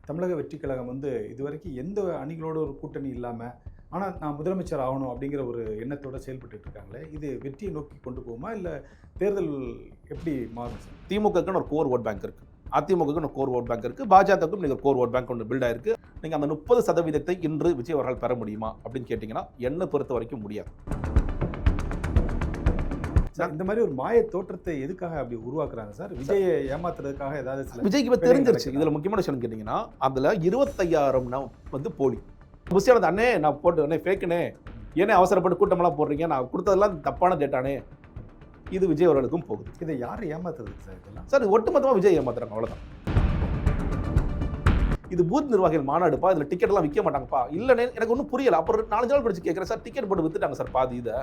தமிழக வெற்றிக் கழகம் வந்து இதுவரைக்கும் எந்த அணிகளோட ஒரு கூட்டணி இல்லாமல் ஆனால் நான் முதலமைச்சர் ஆகணும் அப்படிங்கிற ஒரு எண்ணத்தோடு செயல்பட்டு இருக்காங்களே, இது வெற்றியை நோக்கி கொண்டு போகுமா இல்லை தேர்தல் எப்படி மாறும் சார்? திமுகக்குன்னு ஒரு கோர் ஓட் பேங்க் இருக்குது, அதிமுகக்குன்னு கோர் ஓட் பேங்க் இருக்குது, பாஜகவுக்கும் நீங்கள் கோர் ஓட் பேங்க் ஒன்று பில்ட் ஆயிருக்கு. நீங்கள் அந்த 30% இன்று விஜய் அவர்கள் பெற முடியுமா அப்படின்னு கேட்டிங்கன்னா என்னை பொறுத்த வரைக்கும் முடியாது. சார், இந்த மாதிரி ஒரு மாய தோற்றத்தை எதுக்காக அப்படி உருவாக்குறாங்க சார்? விஜயை ஏமாத்துறதுக்காக ஏதாவது சில விஜய்க்கு இப்போ தெரிஞ்சிருச்சு. இதில் முக்கியமான விஷயம் கேட்டிங்கன்னா அதில் 25,000 வந்து போலி புஷியானது. அண்ணே நான் போட்டு அண்ணே ஃபேக்குனே, ஏன்னே அவசரப்பட்டு கூட்டமெல்லாம் போடுறீங்க, நான் கொடுத்ததெல்லாம் தப்பான டேட்டானே, இது விஜய் அவர்களுக்கும் போகுது. இதை யாரை ஏமாத்துறதுக்கு சார் இதெல்லாம்? சார் ஒட்டுமொத்தமாக விஜய் ஏமாத்துறாங்க, அவ்வளோதான். இது பூத் நிர்வாகிகள் மாநாடுப்பா, இதில் டிக்கெட்லாம் விற்க மாட்டாங்கப்பா. இல்லைண்ணே எனக்கு ஒன்றும் புரியல. அப்புறம் 4 நாள் படிச்சு கேட்குறேன் சார், டிக்கெட் போட்டு வித்துட்டாங்க சார் பாதி. இதை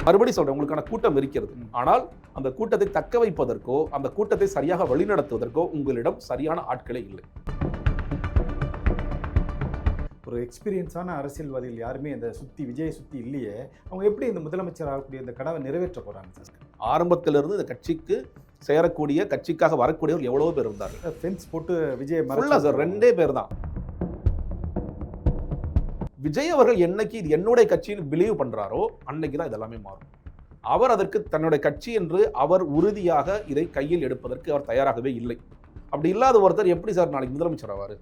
மறுபடி சொல்றேன், உங்களுக்கான கூட்டம் இருக்கிறது. ஆனால் அந்த கூட்டத்தை தக்க வைப்பதற்கோ அந்த கூட்டத்தை சரியாக வழிநடத்துவதற்கோ உங்களிடம் சரியான ஆட்களே இல்லை. ஒரு எக்ஸ்பீரியன்ஸான அரசியல்வாதிகள் யாருமே இந்த விஜயை சுற்றி இல்லையே, அவங்க எப்படி இந்த முதலமைச்சர் ஆகக்கூடிய இந்த கனவை நிறைவேற்ற போகிறாங்க சார்? ஆரம்பத்திலிருந்து இந்த கட்சிக்கு சேரக்கூடிய, கட்சிக்காக வரக்கூடியவர் எவ்வளவோ பேர் இருந்தார்கள். ஃபென்ஸ் போட்டு விஜய் சார் 2 பேர் தான். விஜய் அவர்கள் என்னைக்கு இது என்னுடைய கட்சின்னு பிலீவ் பண்றாரோ அன்னைக்கு தான் இதெல்லாமே மாறும். அவர் அதற்கு தன்னுடைய கட்சி என்று அவர் உறுதியாக இதை கையில் எடுப்பதற்கு அவர் தயாராகவே இல்லை. அப்படி இல்லாத ஒருத்தர் எப்படி சார் நாளைக்கு முதலமைச்சர் ஆவாரு?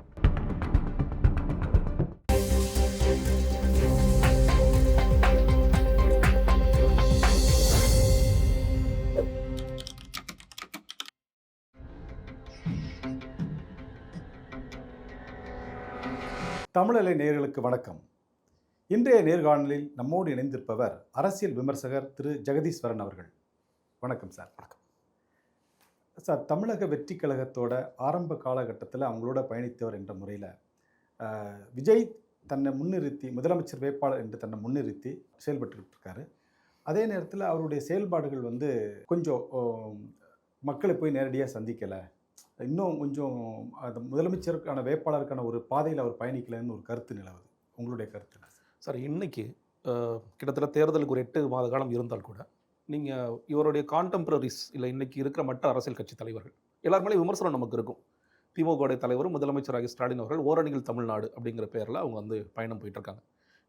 தமிழலை நேயர்களுக்கு வணக்கம். இன்றைய நேர்காணலில் நம்மோடு இணைந்திருப்பவர் அரசியல் விமர்சகர் திரு ஜெகதீஸ்வரன் அவர்கள். வணக்கம் சார். வணக்கம் சார். தமிழக வெற்றிக் கழகத்தோட ஆரம்ப காலகட்டத்தில் அவங்களோட பயணித்தவர் என்ற முறையில் விஜய் தன்னை முன்னிறுத்தி முதலமைச்சர் வேட்பாளர் என்று தன்னை முன்னிறுத்தி செயல்பட்டுக்கிட்டு இருக்காரு. அதே நேரத்தில் அவருடைய செயல்பாடுகள் வந்து கொஞ்சம் மக்களை போய் நேரடியாக சந்திக்கலை, இன்னும் கொஞ்சம் அந்த முதலமைச்சருக்கான வேட்பாளருக்கான ஒரு பாதையில் அவர் பயணிக்கலைன்னு ஒரு கருத்து நிலவுது. உங்களுடைய கருத்து என்ன சார்? இன்னைக்கு கிட்டத்தட்ட தேர்தலுக்கு ஒரு 8 மாத காலம் இருந்தால் கூட நீங்கள் இவருடைய கான்டெம்பரரிஸ் இல்லை இன்னைக்கு இருக்கிற மற்ற அரசியல் கட்சி தலைவர்கள் எல்லாருமே விமர்சனம் நமக்கு இருக்கும். திமுகவுடைய தலைவர் முதலமைச்சராகிய ஸ்டாலின் அவர்கள் ஓரணிகள் தமிழ்நாடு அப்படிங்கிற பேரில் அவங்க வந்து பயணம் போயிட்டு இருக்காங்க.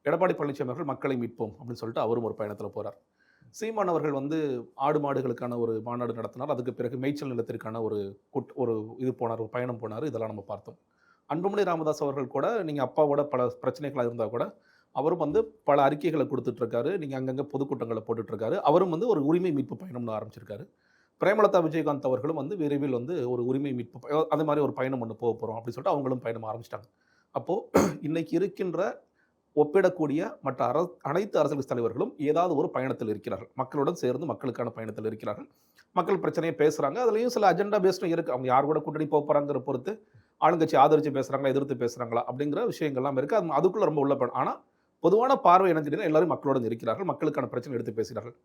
எடப்பாடி பழனிசாமி அவர்கள் மக்களை மீட்போம் அப்படின்னு சொல்லிட்டு அவரும் ஒரு பயணத்தில் போகிறார். சீமான் அவர்கள் வந்து ஆடு மாடுகளுக்கான ஒரு மாநாடு நடத்தினார். அதுக்கு பிறகு மேய்ச்சல் நிலத்திற்கான ஒரு இது போனார், ஒரு பயணம் போனார். இதெல்லாம் நம்ம பார்த்தோம். அன்புமணி ராமதாஸ் அவர்கள் கூட நீங்கள் அப்பாவோட பல பிரச்சனைகளாக இருந்தால் கூட அவரும் வந்து பல அறிக்கைகளை கொடுத்துட்ருக்காரு. நீங்கள் அங்கங்கே பொதுக்கூட்டங்களை போட்டுட்ருக்காரு. அவரும் வந்து ஒரு உரிமை மீட்பு பயணம்னு ஆரம்பிச்சிருக்காரு. பிரேமலதா விஜயகாந்த் அவர்களும் வந்து விரைவில் வந்து ஒரு உரிமை மீட்பு அது மாதிரி ஒரு பயணம் ஒன்று போக போகிறோம் அப்படின்னு சொல்லிட்டு அவங்களும் பயணம் ஆரம்பிச்சிட்டாங்க. அப்போது இன்னைக்கு இருக்கின்ற ஒப்பிடக்கூடிய மற்ற அனைத்து அரசியல் தலைவர்களும் ஏதாவது ஒரு பயணத்தில் இருக்கிறார்கள். மக்களுடன் சேர்ந்து மக்களுக்கான பயணத்தில் இருக்கிறார்கள். மக்கள் பிரச்சனையை பேசுகிறாங்க. அதுலேயும் சில அஜெண்டா பேஸ்டும் இருக்குது. அவங்க யார் கூட கூட்டணி போக போகிறாங்கிற பொறுத்து ஆளுங்கட்சி ஆதரித்து பேசுகிறாங்களா, எதிர்த்து பேசுகிறாங்களா அப்படிங்கிற விஷயங்கள்லாம் இருக்குது. அது அதுக்குள்ளே ரொம்ப உள்ள ஆனால் பொதுவான பார்வை எனக்கு கேட்டீங்கன்னா எல்லாரும் மக்களுடன் இருக்கிறார்கள், மக்களுக்கான பிரச்சனை எடுத்து பேசுகிறார்கள்.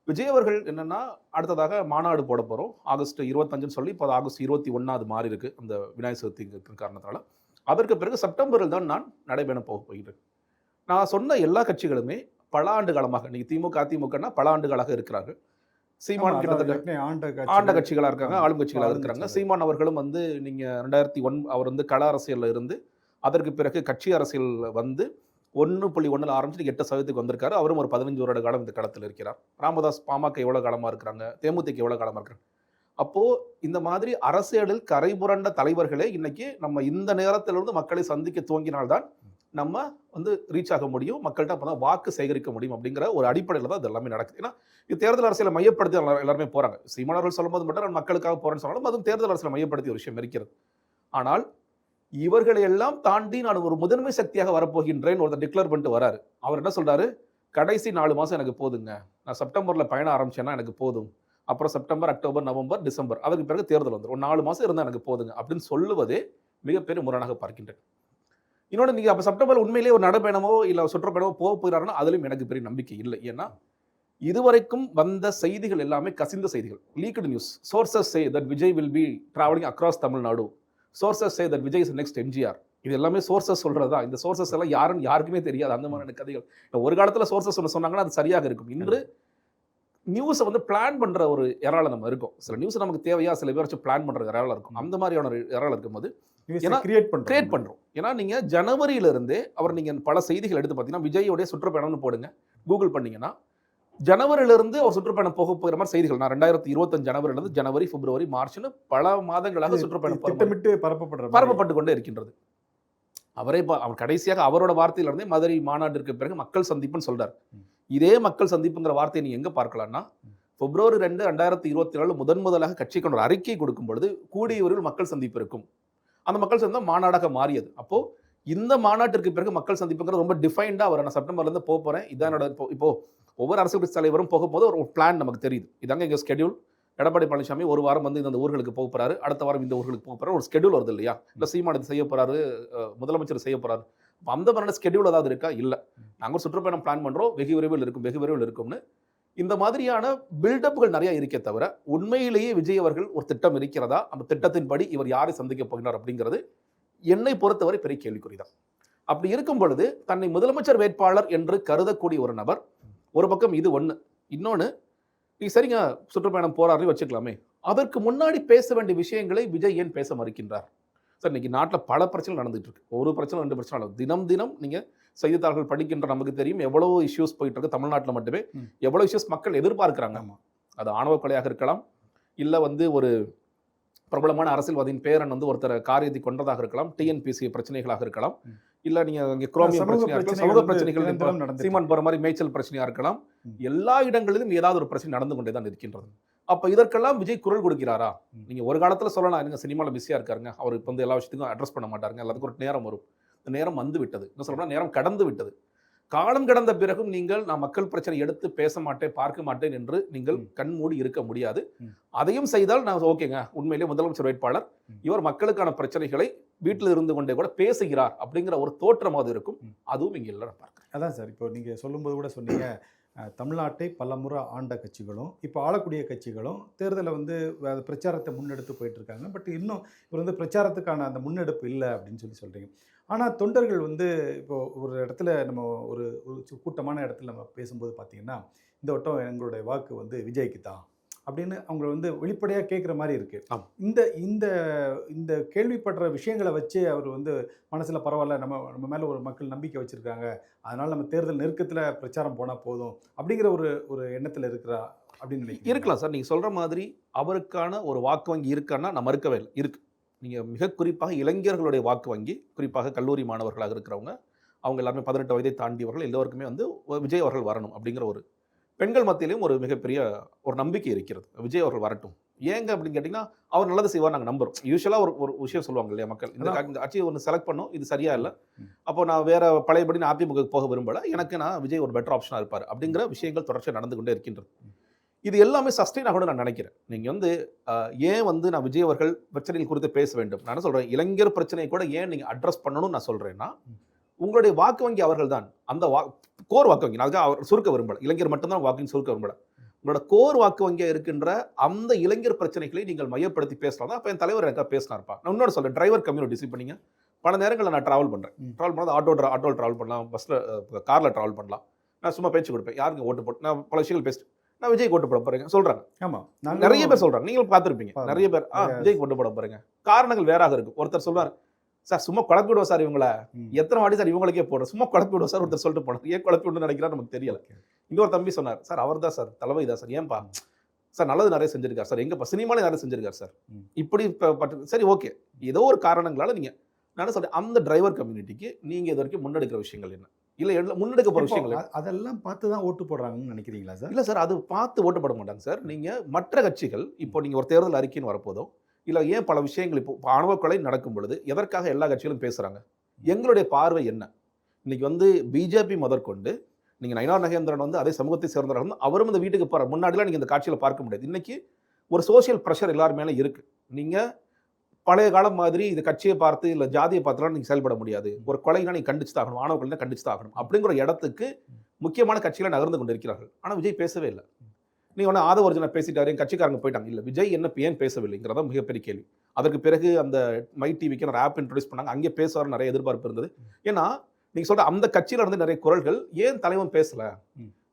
விஜய் அவர்கள் என்னென்னா அடுத்ததாக மாநாடு போட போகிறோம் ஆகஸ்ட் 25 சொல்லி இப்போ ஆகஸ்ட் 21 மாறி இருக்குது அந்த விநாயகர் சதுர்த்தி காரணத்தால். அதற்கு பிறகு செப்டம்பரில் தான் நான் நடைபெணம் போக போகிறேன். நான் சொன்ன எல்லா கட்சிகளுமே பல ஆண்டு காலமாக, நீங்கள் திமுக அதிமுகனா பல ஆண்டுகளாக இருக்கிறார்கள். சீமான் கிட்டத்தட்ட ஆண்ட கட்சிகளாக இருக்காங்க, ஆளும் கட்சிகளாக இருக்கிறாங்க. சீமான் அவர்களும் வந்து நீங்கள் 2001 அவர் வந்து கள அரசியலில் இருந்து அதற்கு பிறகு கட்சி அரசியல் வந்து 1.1 ஆரம்பிச்சு 8% வந்திருக்காரு. அவரும் ஒரு 15 வருட காலம் இந்த களத்தில் இருக்கிறார். ராமதாஸ் பாமக எவ்வளோ காலமாக இருக்கிறாங்க, தேமுதிக எவ்வளோ காலமாக இருக்கிறாங்க. அப்போது இந்த மாதிரி அரசியலில் கரை புரண்ட தலைவர்களே இன்னைக்கு நம்ம இந்த நேரத்திலிருந்து மக்களை சந்திக்க துவங்கினால்தான் நம்ம வந்து ரீச் ஆக முடியும், மக்கள்கிட்ட அப்போ தான் வாக்கு சேகரிக்க முடியும் அப்படிங்கிற ஒரு அடிப்படையில் தான் இது எல்லாமே நடக்குது. ஏன்னா இது தேர்தல் அரசியலை மையப்படுத்தி எல்லாருமே போகிறாங்க. சீமானவர்கள் சொல்லும்போது மட்டும் நான் மக்களுக்காக போகிறேன்னு சொன்னாலும் அதுவும் தேர்தல் அரசியலை மையப்படுத்திய ஒரு விஷயம் இருக்கிறது. ஆனால் இவர்களை எல்லாம் தாண்டி நான் ஒரு முதன்மை சக்தியாக வரப்போகின்றேன் ஒருத்தர் டிக்ளேர் பண்ணிட்டு வராரு. அவர் என்ன சொல்றாரு? கடைசி 4 மாதம் எனக்கு போதுங்க, நான் செப்டம்பரில் பயணம் ஆரம்பிச்சேன்னா எனக்கு போதும், அப்புறம் செப்டம்பர், அக்டோபர், நவம்பர், டிசம்பர், அதுக்கு பிறகு தேர்தல் வந்துடும், ஒரு 4 மாதம் இருந்தால் எனக்கு போதுங்க அப்படின்னு சொல்லுவதே மிகப்பெரிய முரணாக பார்க்கின்றேன். இன்னொன்று, நீங்கள் அப்போ செப்டம்பர் உண்மையிலேயே ஒரு நடைப்பயணமோ இல்லை சுற்றுப்பயணமோ போக போகிறாருன்னா அதுலேயும் எனக்கு பெரிய நம்பிக்கை இல்லை. ஏன்னா இதுவரைக்கும் வந்த செய்திகள் எல்லாமே கசிந்த செய்திகள், leaked news. Sources say that Vijay will be travelling across Tamil Nadu, sources say that Vijay is next MGR. இது எல்லாமே சோர்சஸ் சொல்கிறது தான். இந்த சோர்சஸ் எல்லாம் யாருக்குமே தெரியாது. அந்த மாதிரியான கதைகள். ஒரு காலத்தில் சோர்சஸ் ஒன்று சொன்னாங்கன்னா அது சரியாக இருக்கும். இன்று நியூஸை வந்து பிளான் பண்ற ஒரு எறால நம்ம இருக்கும். சில நியூஸ் நமக்கு தேவையா, சில பேர் வச்சு பிளான் பண்ற எறால இருக்கும். அந்த மாதிரியான ஒரு எறால இருக்கும்போது ஏன்னா கிரியேட் கிரியேட் பண்றோம். ஏன்னா நீங்க ஜனவரியில இருந்தே நீங்க பல செய்திகள் எடுத்து பார்த்தீங்கன்னா, விஜயோடைய சுற்றுப்பயணம்னு போடுங்க, கூகுள் பண்ணீங்கன்னா ஜனவரியிலிருந்து அவர் சுற்றுப்பயணம் போகிற மாதிரி செய்திகள். நான் 2025 ஜனவரியிலிருந்து ஜனவரி, பிப்ரவரி, மார்ச்னு பல மாதங்களாக சுற்றுப்பயணம் திட்டமிட்டு பரப்பப்பட்டு கொண்டே இருக்கின்றது. அவர் கடைசியாக அவரோட வார்த்தையில இருந்தே மதுரை மாநாட்டிற்கு பிறகு மக்கள் சந்திப்புன்னு சொல்றாரு. இதே மக்கள் சந்திப்புங்கிற வார்த்தையை நீங்க எங்க பார்க்கலாம்னா, பிப்ரவரி 2, 2027 முதலாக கட்சிக்கு ஒரு அறிக்கை கொடுக்கும் பொழுது கூடிய விரைவில் மக்கள் சந்திப்பு இருக்கும். அந்த மக்கள் சந்திப்பு மாநாடாக மாறியது. அப்போ இந்த மாநாட்டிற்கு பிறகு மக்கள் சந்திப்புங்கிறது ரொம்ப டிஃபைன்டா நான் செப்டம்பர்ல இருந்து போறேன். இதான் என்னோட இப்போ ஒவ்வொரு அரசியல் கட்சி தலைவரும் போகும்போது ஒரு பிளான் நமக்கு தெரியுது. இதாங்க எங்க ஸ்கெடியூல். எடப்பாடி பழனிசாமி ஒரு வாரம் வந்து இந்த ஊர்களுக்கு போக போறாரு, அடுத்த வாரம் இந்த ஊர்களுக்கு போக போறாரு, ஒரு ஸ்கெடியூல் வருது இல்லையா? இல்ல சீமான் இது செய்ய போறாரு, முதலமைச்சர் செய்ய போறாரு. அந்த மாதிரியான ஸ்கெடியூல் ஏதாவது இருக்கா? இல்ல. நாங்க சுற்றுப்பயணம் பிளான் பண்றோம், வெகு விரைவில் இருக்கும்னு இந்த மாதிரியான பில்டப்புகள் நிறைய இருக்கே தவிர, உண்மையிலேயே விஜய் அவர்கள் ஒரு திட்டம் இருக்கிறதா, அந்த திட்டத்தின்படி இவர் யாரை சந்திக்க போகிறார் அப்படிங்கிறது என்னை பொறுத்தவரை பெரிய கேள்விக்குறிதான். அப்படி இருக்கும் பொழுது தன்னை முதலமைச்சர் வேட்பாளர் என்று கருதக்கூடிய ஒரு நபர், ஒரு பக்கம் இது ஒண்ணு, இன்னொன்னு நீ சரிங்க சுற்றுப்பயணம் போறாரு வச்சுக்கலாமே, அதற்கு முன்னாடி பேச வேண்டிய விஷயங்களை விஜய் ஏன் பேச மறுக்கின்றார்? சார் இன்னைக்கு நாட்டில் பல பிரச்சனை நடந்துட்டு இருக்கு. ஒரு பிரச்சனை 2 பிரச்சனை நடக்குது. தினம் நீங்க செய்தித்தாள்கள் படிக்கின்ற நமக்கு தெரியும் எவ்வளவு இஷ்யூஸ் போயிட்டு இருக்கு. தமிழ்நாட்டில் மட்டுமே எவ்வளவு இஷ்யூஸ் மக்கள் எதிர்பார்க்கிறாங்க. அது ஆணவ கொலையாக இருக்கலாம், இல்ல ஒரு பிரபலமான அரசியல்வாதியின் பேரன் ஒருத்தரை காரியத்தை கொண்டதாக இருக்கலாம், டிஎன்பிசி பிரச்சனைகளாக இருக்கலாம், இல்ல நீங்க குரோமியம் பிரச்சனையா இருக்கலாம், சமூக பிரச்சனைகள், சீமான் போற மாதிரி மேய்ச்சல் பிரச்சனையா இருக்கலாம். எல்லா இடங்களிலும் ஏதாவது ஒரு பிரச்சனை நடந்து கொண்டே தான் இருக்கின்றது. அப்ப இதற்கெல்லாம் விஜய் குரல் கொடுக்கிறாரா? நீங்க ஒரு காலத்துல சொல்லலாம், எனக்கு சினிமால பிஸியா இருக்காருங்க, அவர் இப்ப எல்லா விஷயத்துக்கும் அட்ரஸ் பண்ண மாட்டாருங்க, எல்லாத்துக்கும் ஒரு நேரம் வரும். நேரம் வந்து விட்டது, என்ன சொல்லலாம், நேரம் கடந்து விட்டது. காலம் கடந்த பிறகும் நீங்கள் நான் மக்கள் பிரச்சனை எடுத்து பேச மாட்டேன், பார்க்க மாட்டேன் என்று நீங்கள் கண்மூடி இருக்க முடியாது. அதையும் செய்தால் நான் ஓகேங்க, உண்மையிலேயே முதலமைச்சர் வேட்பாளர் இவர் மக்களுக்கான பிரச்சனைகளை வீட்டில் இருந்து கொண்டே கூட பேசுகிறார் அப்படிங்கிற ஒரு தோற்றமாவது இருக்கும். அதுவும் இங்க இல்லை பார்க்கிறேன். அதான் சார், இப்போ நீங்க சொல்லும்போது கூட சொன்னீங்க, தமிழ்நாட்டை பலமுறை ஆண்ட கட்சிகளும் இப்போ ஆளக்கூடிய கட்சிகளும் தேர்தலை பிரச்சாரத்தை முன்னெடுத்து போயிட்டு இருக்காங்க. பட் இன்னும் இவர் பிரச்சாரத்துக்கான அந்த முன்னெடுப்பு இல்லை அப்படின்னு சொல்கிறீங்க. ஆனால் தொண்டர்கள் இப்போ ஒரு இடத்துல நம்ம ஒரு கூட்டமான இடத்துல நம்ம பேசும்போது பார்த்தீங்கன்னா, இந்த வட்டம் எங்களுடைய வாக்கு விஜய்க்கு தான் அப்படின்னு அவங்க வெளிப்படையாக கேட்குற மாதிரி இருக்கு. இந்த இந்த இந்த கேள்விப்படுற விஷயங்களை வச்சு அவர் மனசில் பரவாயில்ல, நம்ம மேலே ஒரு மக்கள் நம்பிக்கை வச்சுருக்காங்க, அதனால் நம்ம தேர்தல் நெருக்கத்தில் பிரச்சாரம் போனால் போதும் அப்படிங்கிற ஒரு எண்ணத்தில் இருக்கிறா அப்படின்னு இருக்கலாம் சார். நீங்கள் சொல்கிற மாதிரி அவருக்கான ஒரு வாக்கு வங்கி இருக்கான்னா நான் மறுக்கவே இல்லை, இருக்கு. நீங்கள் மிக குறிப்பாக இளைஞர்களுடைய வாக்கு வங்கி, குறிப்பாக கல்லூரி மாணவர்களாக இருக்கிறவங்க, அவங்க எல்லாருமே 18 வயதை தாண்டியவர்கள் எல்லோருக்குமே விஜய் அவர்கள் வரணும் அப்படிங்கிற ஒரு பெண்கள் மத்தியிலையும் ஒரு மிகப்பெரிய ஒரு நம்பிக்கை இருக்கிறது. விஜய் அவர்கள் வரட்டும். ஏங்க அப்படின்னு கேட்டிங்கன்னா, அவர் நல்லது செய்வார் நாங்கள் நம்புறோம். யூஸ்வலாக ஒரு விஷயம் சொல்லுவாங்க இல்லையா மக்கள், இந்த ஆட்சியை செலக்ட் பண்ணோம், இது சரியா இல்லை, அப்போ நான் வேற பழையபடி நான் அதிமுக போக விரும்பல, எனக்கு நான் விஜய் ஒரு பெட்டர் ஆப்ஷனாக இருப்பார் அப்படிங்கிற விஷயங்கள் தொடர்ச்சியாக நடந்து கொண்டே இருக்கின்றது. இது எல்லாமே சஸ்டெயின் ஆகணும்னு நான் நினைக்கிறேன். நீங்கள் ஏன் நான் விஜய் அவர்கள் பிரச்சனைகள் குறித்து பேச வேண்டும், நான் சொல்கிறேன் இளைஞர் பிரச்சனையை கூட ஏன் நீங்கள் அட்ரஸ் பண்ணணும்னு நான் சொல்கிறேன்னா, உங்களுடைய வாக்கு வங்கி அவர்கள் தான். அந்த கோர் வாக்கு வங்கி, நான் அவர் சுருக்க விரும்பல, இளைஞர் மட்டும்தான் வாக்குன்னு சுருக்க விரும்பல, உங்களோட கோர் வாக்கு வங்கியாக இருக்கின்ற அந்த இளைஞர் பிரச்சனைகளை நீங்கள் மையப்படுத்தி பேசலாம் தான். அப்போ என் தலைவர் எனக்காக பேசினார்ப்பா. நான் இன்னொரு சொல்கிறேன், டிரைவர் கம்யூனிட்டிஸ். இப்போ நீங்கள் பல நேரங்களில் நான் ட்ராவல் பண்ணுறேன், ட்ராவல் பண்ணால் ஆட்டோவில் ட்ராவல் பண்ணலாம், பஸ்ஸில் காரில் ட்ராவல் பண்ணலாம். நான் சும்மா பேச்சு கொடுப்பேன், யாருக்கு ஓட்டு போட்டு நான் பல விஷயங்கள் பேசிட்டு நான் விஜய் ஓட்டு போட போறேங்க சொல்றாங்க. ஆமா, நிறைய பேர் சொல்றாங்க, நீங்களும் பார்த்துருப்பீங்க, நிறைய பேர் விஜய் ஓட்டு போட போறீங்க. காரணங்கள் வேறாக இருக்கும். ஒருத்தர் சொல்றாரு, சார் சும்மா குழப்பி விடுவோம் சார், இவங்கள எத்தனை வாட்டி சார் இவங்களுக்கே போடுறோம், சும்மா குழப்பி விடுவோம் சார் ஒருத்தர் சொல்லிட்டு போனார். ஏன் குழப்பி விடுன்னு நினைக்கிறா நமக்கு தெரியல. இங்க ஒரு தம்பி சொன்னார், சார் அவர் தான் சார் தளபதி தான் சார், ஏன்பா சார் நல்லது நிறைய செஞ்சிருக்காரு சார், எங்கப்பா சினிமாலே நிறைய செஞ்சிருக்காரு சார், இப்படி சரி ஓகே, ஏதோ ஒரு காரணங்களால நீங்க நான் சொல்றேன் அந்த டிரைவர் கம்யூனிட்டிக்கு நீங்க இது வரைக்கும் முன்னெடுக்கிற விஷயங்கள் என்ன, இல்ல முன்னெடுக்க போற விஷயங்கள் அதெல்லாம் பார்த்து தான் ஓட்டு போடுறாங்கன்னு நினைக்கிறீங்களா சார்? இல்ல சார், அது பார்த்து ஓட்டு போட மாட்டாங்க சார். நீங்க மற்ற கட்சிகள் இப்போ நீங்க ஒரு தேர்தல் அறிக்கைன்னு வரப்போதோ இல்ல ஏன் பல விஷயங்கள் இப்போ ஆணவ கொலை நடக்கும் பொழுது எதற்காக எல்லா கட்சிகளும் பேசுறாங்க, எங்களுடைய பார்வை என்ன? இன்னைக்கு பிஜேபி முதற்கொண்டு நீங்க நயினார் நாகேந்திரன் அதே சமூகத்தை சேர்ந்தவர்கள் அவரும் இந்த வீட்டுக்கு போற முன்னாடிலாம் நீங்க இந்த காட்சியில பார்க்க முடியாது. இன்னைக்கு ஒரு சோசியல் ப்ரெஷர் எல்லாரும் மேலே இருக்கு. நீங்க பழைய காலம் மாதிரி இது கட்சியை பார்த்து இல்லை ஜாதியை பார்த்துலாம் நீங்கள் செயல்பட முடியாது, ஒரு கொலைனா நீங்கள் கண்டிச்சு தாகணும், ஆணவ கொலைனா கண்டிச்சு தாகணும் அப்படிங்கிற இடத்துக்கு முக்கியமான கட்சிகளை நகர்ந்து கொண்டு இருக்கிறார்கள். ஆனால் விஜய் பேசவே இல்லை. நீங்கள் ஆதவ ஒரிஜினல் பேசிட்டாரு, என் கட்சிக்காரங்க போயிட்டாங்க. இல்லை, விஜய் என்ன ஏன் பேசவில்லைங்கிறத மிகப்பெரிய கேள்வி. அதற்கு பிறகு அந்த மை டிவிக்கு ஒரு ஆப் இன்ட்ரோடியூஸ் பண்ணாங்க, அங்கே பேசுவார், நிறைய எதிர்பார்ப்பு இருந்தது. ஏன்னா நீங்கள் சொல்கிற அந்த கட்சியில் நிறைய குரல்கள் ஏன் தலைவன் பேசலை,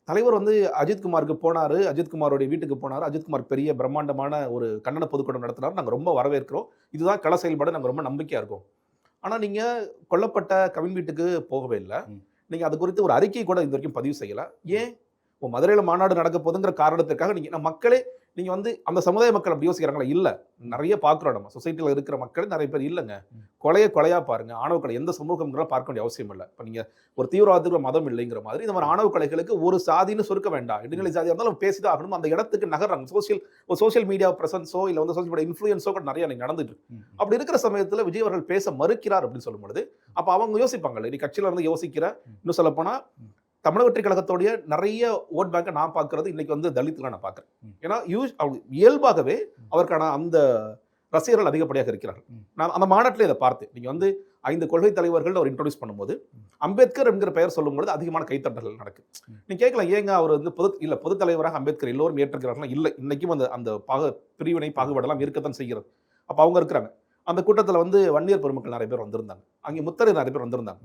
தலைவர் வந்து அஜித்குமாருக்கு போனார், அஜித்குமாரோடைய வீட்டுக்கு போனார், அஜித்குமார் பெரிய பிரம்மாண்டமான ஒரு கண்டன பொதுக்கூட்டம் நடத்தினார், நாங்கள் ரொம்ப வரவேற்கிறோம், இதுதான் கள செயல்பாடு, நாங்கள் ரொம்ப நம்பிக்கையாக இருக்கோம். ஆனால் நீங்கள் கொல்லப்பட்ட கவின் வீட்டுக்கு போகவே இல்லை, நீங்கள் அது குறித்து ஒரு அறிக்கை கூட இது வரைக்கும் பதிவு செய்யலை. ஏன்? மதுரையில் மாநாடு நடக்க போதுங்கிற காரணத்திற்காக நீங்கள் மக்களே நீங்கள் வந்து அந்த சமுதாய மக்கள் அப்படி யோசிக்கிறாங்களா? இல்லை. நிறைய பார்க்குறோம், நம்ம சொசைட்டியில் இருக்கிற மக்கள் நிறைய பேர் இல்லைங்க, கொலையாக பாருங்கள், ஆணவ கொலை எந்த சமூகங்களும் பார்க்க வேண்டிய அவசியம் இல்லை. இப்போ நீங்கள் ஒரு தீவிரவாதத்துக்கு மதம் இல்லைங்கிற மாதிரி இந்த மாதிரி ஆணவ கொலைகளுக்கு ஒரு சாதின்னு சுருக்க வேண்டாம், இடைநிலை சாதியாக இருந்தாலும் பேசிதான் ஆகணும். அந்த இடத்துக்கு நகர்றாங்க, சோசியல் மீடியா பிரசன்ஸோ இல்லை வந்து சோசியல் மீடியா இன்ஃப்ளூயன்ஸோ கூட நிறைய நடந்துட்டு இருக்கு. அப்படி இருக்கிற சமயத்தில் விஜய் அவர்கள் பேச மறுக்கிறார் அப்படின்னு சொல்லும் பொழுது அப்போ அவங்க யோசிப்பாங்கல்ல, நீ கட்சியில் இருந்து யோசிக்கிற, இன்னும் சொல்ல போனால் தமிழக வெற்றி கழகத்தோடைய நிறைய ஓட் பேங்கை நான் பார்க்கறது இன்னைக்கு வந்து தலித்ல நான் பார்க்குறேன். ஏன்னா இயல்பாகவே அவருக்கான அந்த ரசிகர்கள் அதிகப்படியாக இருக்கிறார்கள். நான் அந்த மாநாட்டில் இதை பார்த்தேன். நீங்கள் வந்து 5 கொள்கை தலைவர்கள் அவர் இன்ட்ரோடியூஸ் பண்ணும்போது அம்பேத்கர் என்கிற பெயர் சொல்லும்போது அதிகமான கைத்தட்டல்கள் நடக்குது. நீ கேட்கலாம், ஏங்க அவர் வந்து பொது தலைவராக அம்பேத்கர் எல்லோரும் ஏற்றுக்கிறார்கள்? இல்லை, இன்னைக்கும் அந்த பிரிவினை பாகுபாடெல்லாம் இருக்கத்தான் செய்கிறது. அப்போ அவங்க இருக்கிறாங்க. அந்த கூட்டத்தில் வந்து வன்னியர் பெருமக்கள் நிறைய பேர் வந்திருந்தாங்க, அங்கே முத்தரை நிறைய பேர் வந்திருந்தாங்க.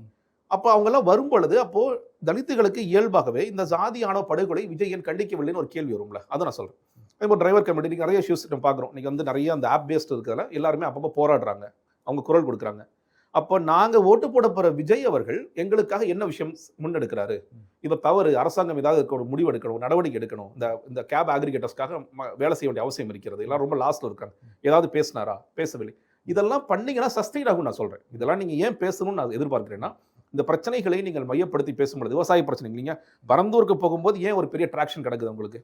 அப்போ அவங்கெல்லாம் வரும் பொழுது அப்போ தலித்துகளுக்கு இயல்பாகவே இந்த ஜாதியான படுகொலை விஜய் ஏன் கண்டிக்கவில்லைன்னு ஒரு கேள்வி வரும்ல, அதை நான் சொல்றேன். இப்போ டிரைவர் கமிட்டி நிறைய இஷ்யூஸ் நம்ம பார்க்குறோம். இன்னைக்கு வந்து நிறைய அந்த ஆப் பேஸ்ட் இருக்கிறதுல எல்லாருமே அப்பப்போ போராடுறாங்க, அவங்க குரல் கொடுக்குறாங்க. அப்போ நாங்கள் ஓட்டு போட போகிற விஜய் அவர்கள் எங்களுக்காக என்ன விஷயம் முன்னெடுக்கிறாரு, இப்போ தவறு, அரசாங்கம் ஏதாவது ஒரு முடிவு எடுக்கணும், நடவடிக்கை எடுக்கணும், இந்த கேப் அக்ரிகேட்டர்ஸ்க்காக வேலை செய்ய வேண்டிய அவசியம் இருக்கிறது, எல்லாம் ரொம்ப லாஸ்ட்ல இருக்காங்க, ஏதாவது பேசினாரா, பேசவில்லை, இதெல்லாம் பண்ணீங்கன்னா சஸ்டெயின் ஆகும் நான் சொல்கிறேன். இதெல்லாம் நீங்கள் ஏன் பேசணும்னு நான் எதிர்பார்க்கிறேன்னா, இந்த பிரச்சனைகளை நீங்கள் மையப்படுத்தி பேசும்பொழுது விவசாய பிரச்சனை இல்லைங்க, பரந்தூருக்கு போகும்போது ஏன் ஒரு பெரிய ட்ராக்ஷன் கிடக்குது உங்களுக்கு?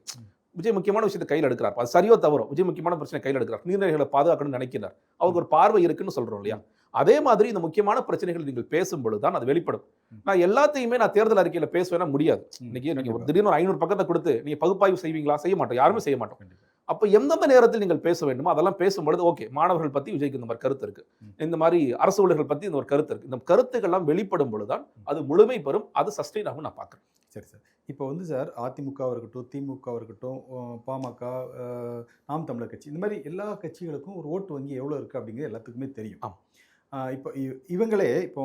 விஜய் முக்கியமான விஷயத்தை கையில் எடுக்கிறார், அது சரியோ தவறோ, விஜய் முக்கியமான பிரச்சனை கையில் எடுக்கிறார், நீர்நிலைகளை பாதுகாக்கணும்னு நினைக்கிறார், அவருக்கு ஒரு பார்வை இருக்குன்னு சொல்றோம் இல்லையா? அதே மாதிரி இந்த முக்கியமான பிரச்சனைகள் நீங்கள் பேசும்பொழுது தான் அது வெளிப்படும். நான் எல்லாத்தையுமே நான் தேர்தல் அறிக்கையில் பேசுவேன்னா முடியாது. இன்னைக்கு நீங்க திடீர்னு ஒரு 500 பக்கத்தை கொடுத்து நீங்க பகுப்பாய்வு செய்வீங்களா? செய்ய மாட்டோம், யாருமே செய்ய மாட்டோம். அப்போ எந்தெந்த நேரத்தில் நீங்கள் பேச வேண்டுமோ அதெல்லாம் பேசும்பொழுது ஓகே, மாணவர்கள் பற்றி விஜய்க்கு இந்த மாதிரி கருத்து இருக்கு, இந்த மாதிரி அரசு ஊழியர்கள் பற்றி இந்த ஒரு கருத்து இருக்கு, இந்த கருத்துக்கள்லாம் வெளிப்படும் பொழுதுதான் அது முழுமை பெறும், அது சஸ்டெயின் ஆகும் நான் பார்க்குறேன். சரி சார், இப்போ வந்து சார் அதிமுகவாக இருக்கட்டும், திமுகவாக இருக்கட்டும், பாமக, நாம் தமிழர் கட்சி, இந்த மாதிரி எல்லா கட்சிகளுக்கும் ஒரு ஓட்டு வங்கி எவ்வளோ இருக்குது அப்படிங்கிறது எல்லாத்துக்குமே தெரியும். இப்போ இவங்களே இப்போ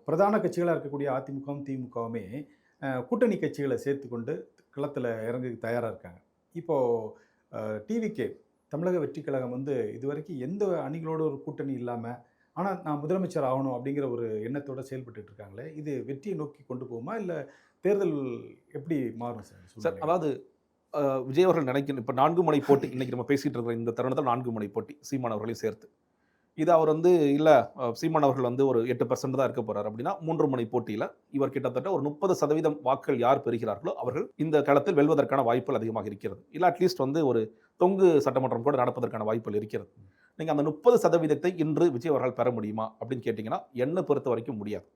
பிரதான கட்சிகளாக இருக்கக்கூடிய அதிமுகவும் திமுகவுமே கூட்டணி கட்சிகளை சேர்த்துக்கொண்டு களத்தில் இறங்க தயாராக இருக்காங்க. இப்போது டிவிகே தமிழக வெற்றி கழகம் வந்து இதுவரைக்கும் எந்த அணிகளோட ஒரு கூட்டணி இல்லாமல், ஆனால் நான் முதலமைச்சர் ஆகணும் அப்படிங்கிற ஒரு எண்ணத்தோடு செயல்பட்டு இருக்காங்களே, இது வெற்றியை நோக்கி கொண்டு போகுமா இல்லை தேர்தல் எப்படி மாறும் சார்? சார், அதாவது விஜய் அவர்கள் நினைக்கணும், இப்போ 4 முனை போட்டி இன்னைக்கு நம்ம பேசிகிட்டு இருக்கிற இந்த தருணத்தில் 4 முனை போட்டி சீமான் அவர்களையும் சேர்த்து, இது அவர் வந்து இல்லை சீமான் அவர்கள் வந்து ஒரு 8% தான் இருக்க போகிறார் அப்படின்னா 3 முனை போட்டியில் இவர் கிட்டத்தட்ட ஒரு 30% வாக்குகள் யார் பெறுகிறார்களோ அவர்கள் இந்த களத்தில் வெல்வதற்கான வாய்ப்புகள் அதிகமாக இருக்கிறது. இல்லை அட்லீஸ்ட் வந்து ஒரு தொங்கு சட்டமன்றம் கூட நடப்பதற்கான வாய்ப்புகள் இருக்கிறது. நீங்கள் அந்த 30% இன்று விஜய் அவர்கள் பெற முடியுமா அப்படின்னு கேட்டிங்கன்னா என்னை பொறுத்த வரைக்கும் முடியாது.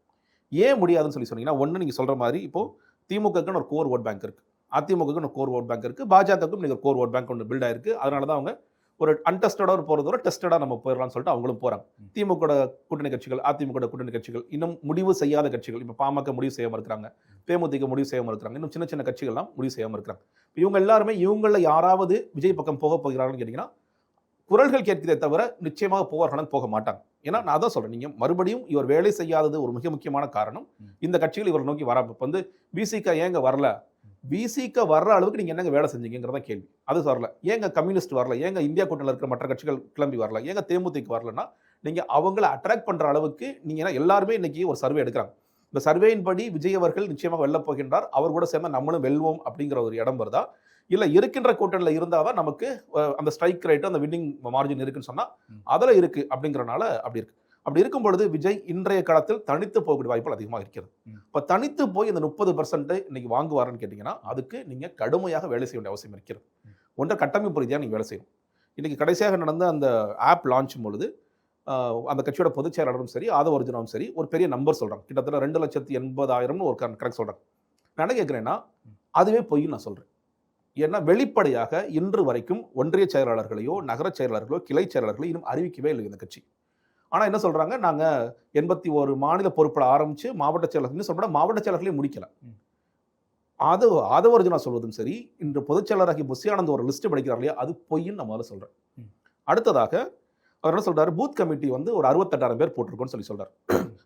ஏன் முடியாதுன்னு சொன்னீங்கன்னா, ஒன்று நீங்கள் சொல்கிற மாதிரி இப்போது திமுகக்குன்னு ஒரு கோர் ஓட் பேங்க் இருக்குது, அதிமுகக்குன்னு ஒரு கோர் ஓட் பேங்க் இருக்குது, பாஜகவுக்கும் நீங்கள் கோர் ஓட் பேங்க் ஒன்று பில்ட் ஆயிருக்கு. அதனால தான் அவங்க ஒரு அன்டெஸ்டடாக போகிறதோட டெஸ்டடாக நம்ம போயிடலாம்னு சொல்லிட்டு அவங்களும் போகிறாங்க. திமுக கூட்டணி கட்சிகள், அதிமுக கூட்டணி கட்சிகள், இன்னும் முடிவு செய்யாத கட்சிகள், இப்போ பாமக முடிவு செய்யாமல் இருக்கிறாங்க, தேமுதிக முடிவு செய்யாமல் இருக்கிறாங்க, இன்னும் சின்ன சின்ன கட்சிகள்லாம் முடிவு செய்யாமல் இருக்கிறாங்க. இவங்க எல்லாருமே இவங்களில் யாராவது விஜய் பக்கம் போக போகிறார்கள்னு கேட்டிங்கன்னா குரல்கள் கேட்கிறதே தவிர நிச்சயமாக போவார்கள்னு போக மாட்டாங்க. ஏன்னா நான் தான் சொல்கிறேன், நீங்கள் மறுபடியும் இவர் வேலை செய்யாதது ஒரு மிக முக்கியமான காரணம், இந்த கட்சிகள் இவர் நோக்கி வர. இப்போ வந்து பிசிக ஏங்க வரல, பிசிக வர்ற அளவுக்கு நீங்கள் என்னங்க வேலை செஞ்சீங்கிறத கேள்வி. அது வரல. ஏங்க கம்யூனிஸ்ட் வரல, ஏங்க இந்தியா கூட்டணியில் இருக்கிற மற்ற கட்சிகள் கிளம்பி வரல, ஏங்க தேமுதிக வரலன்னா நீங்கள் அவங்கள அட்ராக்ட் பண்ணுற அளவுக்கு நீங்கள் எல்லாருமே இன்னைக்கு ஒரு சர்வே எடுக்கிறாங்க. இந்த சர்வேயின் படி விஜய் அவர்கள் நிச்சயமாக வெல்ல போகின்றார், அவர் கூட சேர்ந்து நம்மளும் வெல்வோம் அப்படிங்கிற ஒரு இடம் வருதா, இல்லை இருக்கின்ற கூட்டணியில் இருந்தால் தான் நமக்கு அந்த ஸ்ட்ரைக் ரேட்டு அந்த வின்னிங் மார்ஜின் இருக்குன்னு சொன்னால் அதில் இருக்குது அப்படிங்கிறனால அப்படி இருக்குது. அப்படி இருக்கும் பொழுது விஜய் இன்றைய காலத்தில் தனித்து போகக்கூடிய வாய்ப்புகள் அதிகமாக இருக்கிறது. இப்போ தனித்து போய் இந்த 30% இன்னைக்கு வாங்குவாருன்னு கேட்டிங்கன்னா அதுக்கு நீங்கள் கடுமையாக வேலை செய்ய வேண்டிய அவசியம் இருக்கிறது. ஒன்றை கட்டமைப்பு ரீதியாக நீங்கள் வேலை செய்யணும். இன்றைக்கி கடைசியாக நடந்த அந்த ஆப் லான்ச் பொழுது அந்த கட்சியோட பொதுச் செயலாளரும் சரி, ஆதவ அர்ஜுனாவும் சரி ஒரு பெரிய நம்பர் சொல்கிறாங்க, கிட்டத்தட்ட 2,80,000 ஒரு கணக்கு சொல்கிறாங்க. நான் என்ன கேட்குறேன்னா அதுவே பொய்ன்னு நான் சொல்கிறேன். ஏன்னா வெளிப்படையாக இன்று வரைக்கும் ஒன்றிய செயலாளர்களையோ நகர செயலாளர்களோ கிளை செயலாளர்களோ இன்னும் அறிவிக்கவே இல்லை இந்த கட்சி. ஆனால் என்ன சொல்கிறாங்க, நாங்கள் 81 மாநில பொறுப்பில் ஆரம்பித்து மாவட்ட செயலாளர்கள் சொல்கிற மாவட்ட செயலாளர்களையும் முடிக்கல. ஆதவ அர்ஜுனா சொல்வதும் சரி, இன்று பொதுச் செயலாளராகி புஷியானந்த் ஒரு லிஸ்ட்டு படிக்கிறார் இல்லையா, அது பொய்ன்னு நான் முதல்ல சொல்கிறேன். அடுத்ததாக அவர் என்ன சொல்கிறார், பூத் கமிட்டி வந்து ஒரு 68,000 பேர் போட்டிருக்கோன்னு சொல்கிறார்.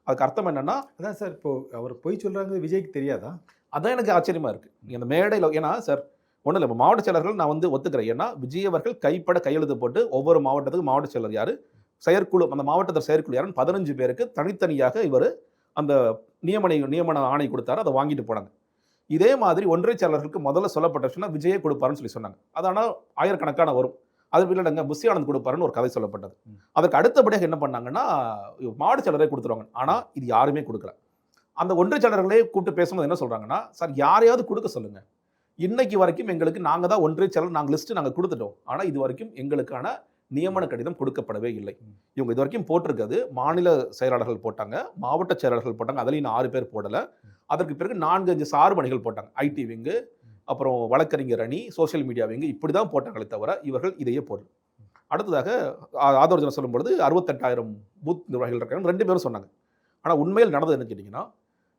அதுக்கு அர்த்தம் என்னன்னா, அதான் சார், இப்போ அவர் பொய் சொல்கிறாங்க விஜய்க்கு தெரியாதா? அதான் எனக்கு ஆச்சரியமா இருக்கு. நீங்க அந்த மேடையில ஏன்னா சார் ஒண்ணும் இல்ல. இப்ப மாவட்ட செயலர்கள் நான் வந்து ஒத்துக்கிறேன். ஏன்னா, விஜய் அவர்கள் கைப்பட கையெழுத்து போட்டு ஒவ்வொரு மாவட்டத்துக்கும் மாவட்ட செயலர் யாரு, செயற்குழு அந்த மாவட்டத்தில செயற்குழு யாருன்னு 15 பேருக்கு தனித்தனியாக இவரு அந்த நியமன ஆணை குடுத்தாரு. அத வாங்கிட்டு போனாங்க. இதே மாதிரி ஒன்றிய செயலர்களுக்கு முதல்ல சொல்லப்பட்ட விஷயம்னா விஜயே குடுப்பாருன்னு சொன்னாங்க. அது ஆனா ஆயிரக்கணக்கான வரும். அது இல்லங்க புஷி ஆனந்த் குடுப்பாருன்னு ஒரு கதை சொல்லப்பட்டது. அதற்கு அடுத்தபடியாக என்ன பண்ணாங்கன்னா, மாவட்ட செயலரே குடுத்துருவாங்க. ஆனா இது யாருமே குடுக்கல. அந்த ஒன்றிய செயலர்களே கூப்பிட்டு பேசும்போது என்ன சொல்றாங்கன்னா, சார் யாரையாவது குடுக்க சொல்லுங்க. இன்னைக்கு வரைக்கும் எங்களுக்கு நாங்க தான் ஒன்றிய செயலர் நாங்க குடுத்துட்டோம். ஆனா இதுவரைக்கும் எங்களுக்கான நியமன கடிதம் கொடுக்கப்படவே இல்லை. இவங்க இதுவரைக்கும் போட்டிருக்கிறது மாநில செயலாளர்கள் போட்டாங்க, மாவட்ட செயலாளர்கள் போட்டாங்க. அதுலயும் இன்னும் 6 பேர் போடல. அதற்கு பிறகு 4, 5 சார்பு அணிகள் போட்டாங்க. ஐடி விங்கு, அப்புறம் வழக்கறிஞர் அணி, சோசியல் மீடியா விங்கு இப்படி தான் போட்டாங்களே தவிர இவர்கள் இதையே போடல. அடுத்ததாக ஆதவர்ஜன சொல்லும்பொழுது 68,000 பூத் நிர்வாகிகள் இருக்காங்க 2 பேரும் சொன்னாங்க. ஆனா உண்மையில் நடந்தது என்ன கேட்டீங்கன்னா,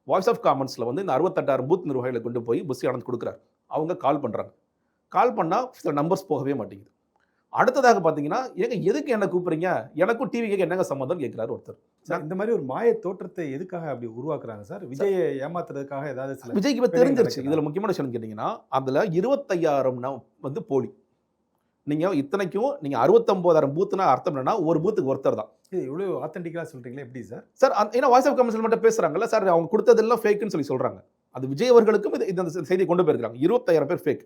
வாய்ஸ் ஆஃப் காமன்ஸ்ல வந்து இந்த 68,000 பூத் நிர்வாகிகளை கொண்டு போய் புஷி ஆனந்த் கொடுக்குறாரு. அவங்க கால் பண்றாங்க. கால் பண்ணா சில நம்பர்ஸ் போகவே மாட்டேங்குது. அடுத்ததாக பார்த்தீங்கன்னா, "ஏங்க எதுக்கு என்ன கூப்பிடுறீங்க? எனக்கும் டிவிக்கு என்னங்க சம்மந்தம்?" கேட்கிறாரு ஒருத்தர். சார் இந்த மாதிரி ஒரு மாய தோற்றத்தை எதுக்காக அப்படி உருவாக்குறாங்க சார்? விஜயை ஏமாத்துறதுக்காக ஏதாவது சில விஜய்க்கு இப்ப வேலைகள் தெரிஞ்சிருச்சு. நடக்குதா? இதுல முக்கியமான விஷயம் கேட்டீங்கன்னா, அதுல 25,000 வந்து போலி. நீங்க இத்தனைக்கும் நீங்க 69,000 பூத்னா அர்த்தம் என்னன்னா, ஒரு பூத்துக்கு ஒருத்தர் தான். இது இவ்வளவு ஆத்தென்டிக்கலா சொல்றீங்களே எப்படி சார்? சார் ஏன்னா வாய்ஸ் ஆஃப் காமன்ஸ்ல மட்டும் பேசுறாங்கல்ல, சார் அவங்க குடுத்ததெல்லாம் ஃபேக்குன்னு சொல்றாங்க. அது விஜய் அவர்களுக்கும் இந்த செய்தியை கொண்டு போயிருக்காங்க. 25,000 பேர் ஃபேக்.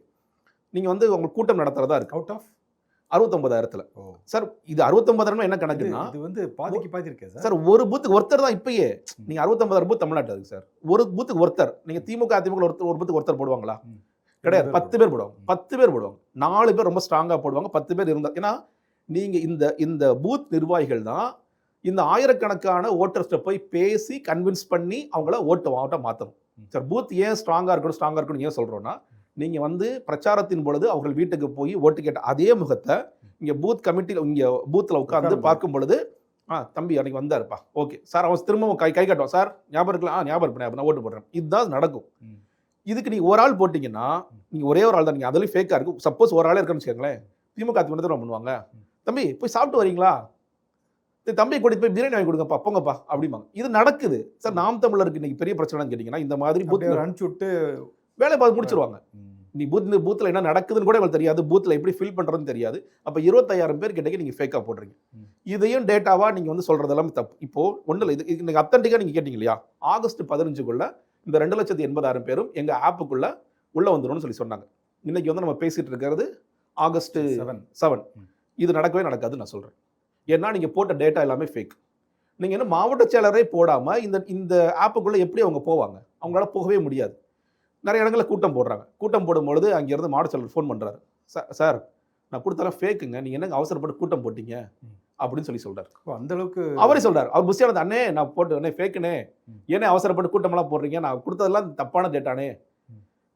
நீங்க வந்து உங்களுக்கு கூட்டம் நடத்துறதா இருக்கு. அவுட் ஆஃப் 69,000த்துல. ஓ சார் இது 69,000 என்ன இது கணக்குன்னா, இது வந்து பாதிக்கு பாதி இருக்கே சார். சார் ஒரு பூத்துக்கு ஒருத்தர் தான் இப்பயே. நீங்க 69,000 பூத் தமிழ்நாட்டுல இருக்கு சார். ஒரு பூத்துக்கு ஒருத்தர். நீங்க திமுக, அதிமுக ஒரு பூத்துக்கு ஒருத்தர் போடுவாங்களா? ம். கிடையாது. 2 10 பேர் போடுவாங்க. 10 பேர் போடுவாங்க. 4 பேர் ரொம்ப ஸ்ட்ராங்கா போடுவாங்க. 10 பேர் இருந்தா ஏன்னா, நீங்க இந்த பூத் நிர்வாகிகள் தான் இந்த ஆயிரக்கணக்கான வோட்டர்ஸ்ட்ட போய் பேசி கன்வின்ஸ் பண்ணி அவங்கள ஓட்டா மாத்தணும். சார் பூத் ஏன் ஸ்ட்ராங்கா இருக்கணும்னு ஏன் சொல்றோம்னா, நீங்க வந்து பிரச்சாரத்தின் பொழுது அவர்கள் வீட்டுக்கு போய் ஓட்டு கேட்ட அதே முகத்த இங்க பூத் கமிட்டில இங்க பூத்ல உட்கார்ந்து பார்க்கும் பொழுது, தம்பி அன்னைக்கு வந்தாருப்பா. ஓகே. சார் அவன் திரும்பவும் கை காட்டுவான். சார் ஞாபகம் இருக்குல்ல? ஞாபகம் இருக்கு. நான் ஓட்டு போடுறேன். இதுதான் நடக்கும். ம். இதுக்கு நீங்க ஒரு ஆள் போட்டீங்கன்னா, நீங்க ஒரே ஒரு ஆள் தான். நீங்க அதுலயும் ஃபேக்கா இருக்கு. சப்போஸ் ஒரு ஆளே இருக்கான்னு வச்சுக்கோங்களேன். திமுக அதிமுக தான் பண்ணுவாங்க. தம்பி போய் சாப்பிட்டு வரீங்களா? தம்பி கூட்டிட்டு போய் பிரியாணி வாங்கி கொடுங்கப்பா, போங்கப்பா அப்படிம்பாங்க. இது நடக்குது. சார் நாம் தமிழருக்கு இன்னைக்கு பெரிய பிரச்சனைன்னு கேட்டீங்கன்னா, இந்த மாதிரி பூத் அப்படியே அனுப்பிச்சு விட்டு வேலைய பார்த்து முடிச்சிருவாங்க. ம். நீ பூத்ல என்ன நடக்குதுன்னு கூட உங்களுக்கு தெரியாது. பூத்ல எப்படி ஃபில் பண்றதுன்னு தெரியாது. அப்ப 25,000 பேர் கிட்ட நீங்க ஃபேக்கா போடுறீங்க. ம். இதையும் டேட்டாவா நீங்க வந்து சொல்றதெல்லாம் தப்பு. இப்போ ஒண்ணும் இல்ல. இது நீங்க அத்தன்டிக்கா நீங்க கேட்டீங்க இல்லையா? ஆகஸ்ட் 15க்குள்ள இந்த 2,80,000 பேரும் எங்க ஆப்புக்குள்ள உள்ள வந்துரும்னு சொன்னாங்க. இன்னைக்கு வந்து நம்ம பேசிட்டு இருக்கிறது ஆகஸ்ட் 7. ம். இது நடக்கவே நடக்காதுன்னு நான் சொல்றேன். ஏன்னா நீங்க போட்ட டேட்டா எல்லாமே ஃபேக். நீங்க என்ன மாவட்ட செயலரே போடாம இந்த ஆப்புக்குள்ள எப்படி அவங்க போவாங்க? அவங்களால போகவே முடியாது. நிறைய இடங்களில் கூட்டம் போடுறாங்க. கூட்டம் போடும்பொழுது அங்கேருந்து மாவட்ட செயலர் ஃபோன் பண்ணுறாரு. சார் நான் கொடுத்தாலும் ஃபேக்குங்க. நீங்கள் என்னங்க அவசரப்பட்டு கூட்டம் போட்டீங்க அப்படின்னு சொல்றாரு. அந்த அளவுக்கு அவரே சொல்றாரு. அவர் புஷி ஆனந்த் அண்ணே நான் போட்டு அண்ணே ஃபேக்குனே. ஏன்னா அவசரப்பட்டு கூட்டமெல்லாம் போடுறீங்க? நான் கொடுத்ததெல்லாம் தப்பான டேட்டானே.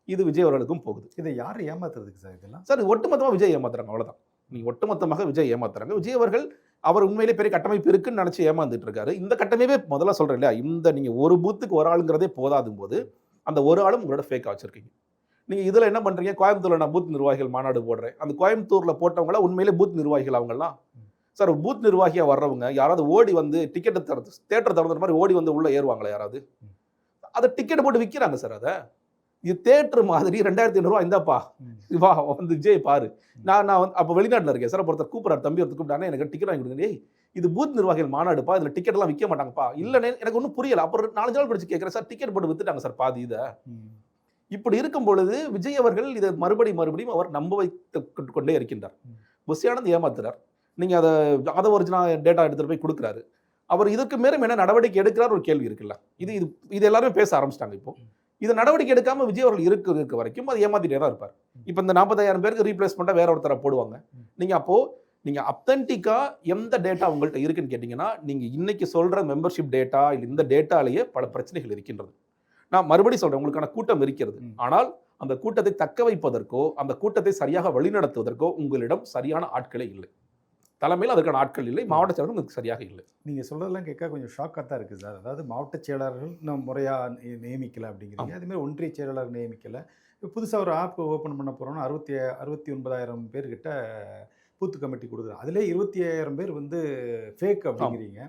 இது விஜய் அவர்களுக்கும் போகுது. இதை யார் ஏமாத்துறதுக்கு சார் இதெல்லாம்? சார் ஒட்டுமொத்தமாக விஜய் ஏமாத்துறாங்க. அவ்வளோதான். நீங்க ஒட்டுமொத்தமாக விஜய் ஏமாத்துறாங்க. விஜய் அவர்கள் அவர் உண்மையிலே பெரிய கட்டமைப்பு இருக்குன்னு நினைச்சு ஏமாந்துட்டு இருக்காரு. இந்த கட்டமைப்பே முதல்ல சொல்றேன் இல்லையா? இந்த நீங்க ஒரு பூத்துக்கு ஒரு ஆளுங்கிறதே போதாதும் போது அந்த ஒரு ஆளும் உங்களோட ஃபேக்கா வச்சிருக்கீங்க. நீங்க இதுல என்ன பண்றீங்க? கோயம்புத்தூர்ல நான் பூத் நிர்வாகிகள் மாநாடு போடுறேன். அந்த கோயம்புத்தூர்ல போட்டவங்கள உண்மையிலே பூத் நிர்வாகிகள் அவங்கலாம். சார் பூத் நிர்வாகியா வர்றவங்க யாராவது ஓடி வந்து டிக்கெட் தியேட்டர் திறந்த மாதிரி ஓடி வந்து உள்ள ஏறுவாங்களா யாராவது? அதை டிக்கெட் போட்டு விற்கிறாங்க சார். அதை இது தியேட்டர் மாதிரி 2,500 இந்தாப்பா வா வந்து விஜய் பாரு. நான் வந்து அப்போ வெளிநாட்டில் இருக்கேன் சார். ஒருத்தர் கூப்பிட்றாரு, தம்பி ஒருத்தர் கூப்பிட்டானே எனக்கு டிக்கெட் வாங்கி கொடுங்க. இது பூத் நிர்வாகிகள் மாநாடுப்பா, இதில் டிக்கெட் எல்லாம் விற்க மாட்டாங்கப்பா. இல்லைன்னு எனக்கு ஒன்றும் புரியல. அப்புறம் 4 நாள் படிச்சு கேட்குறேன் சார், டிக்கெட் போட்டு வித்துட்டாங்க சார் பாதி இதை. இப்படி இருக்கும் பொழுது விஜய் அவர்கள் இதை மறுபடியும் அவர் நம்ப வைத்து கொண்டே இருக்கின்றார். புஷி ஆனந்த் ஏமாத்துறார். நீங்க அதை ஒரிஜினல் டேட்டா எடுத்துட்டு போய் கொடுக்குறாரு. அவர் இதுக்கு மேலும் என்ன நடவடிக்கை எடுக்கிறார் ஒரு கேள்வி இருக்குல்ல. இது எல்லாருமே பேச ஆரம்பிச்சிட்டாங்க. இப்போ இது நடவடிக்கை எடுக்காம விஜய் அவர்கள் இருக்க வரைக்கும் அது ஏமாத்திட்டே தான் இருப்பார். இப்போ இந்த 40,000 பேருக்கு ரீப்ளேஸ்மெண்ட்டா வேற ஒருத்தரை போடுவாங்க. நீங்க அத்தன்டிக்கா எந்த டேட்டா உங்கள்கிட்ட இருக்குன்னு கேட்டீங்கன்னா, நீங்க இன்னைக்கு சொல்ற மெம்பர்ஷிப் டேட்டா இல்ல இந்த டேட்டாலேயே பல பிரச்சனைகள் இருக்கின்றது. நான் மறுபடியும் சொல்றேன், உங்களுக்கான கூட்டம் இருக்கிறது. ஆனால் அந்த கூட்டத்தை தக்க வைப்பதற்கோ அந்த கூட்டத்தை சரியாக வழிநடத்துவதற்கோ உங்களிடம் சரியான ஆட்களே இல்லை. தலைமையில் அதற்கான ஆட்கள் இல்லை. மாவட்ட செயலர்கள் சரியாக இல்லை. நீங்கள் சொல்கிறதெல்லாம் கேட்க கொஞ்சம் ஷாக்காக தான் இருக்குது சார். அதாவது மாவட்ட செயலாளர்கள் நம்ம முறையாக நியமிக்கலை அப்படிங்கிறீங்க. அதுமாதிரி ஒன்றிய செயலாளர் நியமிக்கலை. இப்போ புதுசாக ஒரு ஆப் ஓப்பன் பண்ண போகிறோன்னா 69,000 பேர்கிட்ட பூத்து கமிட்டி கொடுக்குறோம். அதிலே 25,000 பேர் வந்து ஃபேக் அப்படிங்கிறீங்க.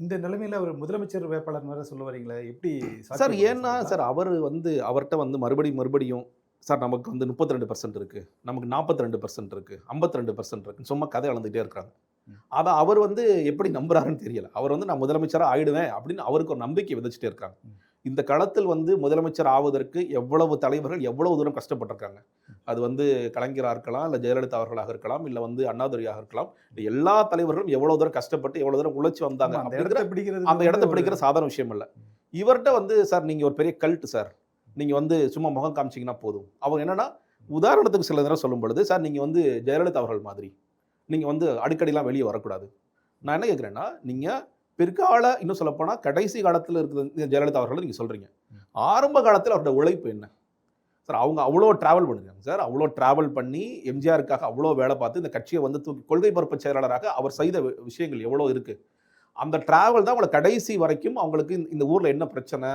இந்த நிலைமையில அவர் முதலமைச்சர் வேட்பாளர் வேற சொல்ல வரீங்களே, எப்படி சார் சாத்தியப்படும் ஏன்னா இதெல்லாம்? சார் அவர் வந்து அவர்கிட்ட வந்து மறுபடியும் சார் நமக்கு வந்து 32% இருக்கு, நமக்கு 42% இருக்கு, 52% இருக்கு, சும்மா கதை அளந்துகிட்டே இருக்கிறாங்க. ம். அதை அவர் வந்து எப்படி நம்புறாருன்னு தெரியல. அவர் வந்து நான் முதலமைச்சராக ஆயிடுவேன் அப்படின்னு அவருக்கு ஒரு நம்பிக்கை விதைச்சிட்டே இருக்காங்க. ம். இந்த களத்தில் வந்து முதலமைச்சர் ஆவதற்கு எவ்வளவு தலைவர்கள் எவ்வளவு தூரம் கஷ்டப்பட்டிருக்காங்க. அது வந்து கலைஞராக இருக்கலாம், இல்லை ஜெயலலிதா அவர்களாக இருக்கலாம், இல்லை வந்து அண்ணாதுரையாக இருக்கலாம். எல்லா தலைவர்களும் எவ்வளவு தூரம் கஷ்டப்பட்டு எவ்வளவு தூரம் உழைச்சி வந்தாங்க ஆமா, அந்த அப்படிங்கிற இடத்த பிடிக்கிறது அந்த இடத்த பிடிக்கிற சாதாரண விஷயம் இல்லை. இவர்கிட்ட வந்து சார் நீங்கள் ஒரு பெரிய கல்ட் சார், நீங்கள் வந்து சும்மா முகம் காமிச்சிங்கன்னா போதும். அவங்க என்னன்னா உதாரணத்துக்கு சில நேரம் சொல்லும் பொழுது சார் நீங்கள் வந்து ஜெயலலிதா அவர்கள் மாதிரி நீங்கள் வந்து அடிக்கடிலாம் வெளியே வரக்கூடாது. நான் என்ன கேட்குறேன்னா, நீங்கள் பிற்கால இன்னும் சொல்லப்போனால் கடைசி காலத்தில் இருக்கிற ஜெயலலிதா அவர்கள் நீங்கள் சொல்கிறீங்க. ஆரம்ப காலத்தில் அவரோட உழைப்பு என்ன சார்? அவங்க அவ்வளோ ட்ராவல் பண்ணிருக்காங்க சார். அவ்வளோ ட்ராவல் பண்ணி எம்ஜிஆருக்காக அவ்வளோ வேலை பார்த்து இந்த கட்சியை வந்து தூக்கி கொள்கை பரப்பு செயலாளராக அவர் செய்த விஷயங்கள் எவ்வளோ இருக்குது. அந்த ட்ராவல் தான் அவங்களை கடைசி வரைக்கும் அவங்களுக்கு இந்த ஊரில் என்ன பிரச்சனை,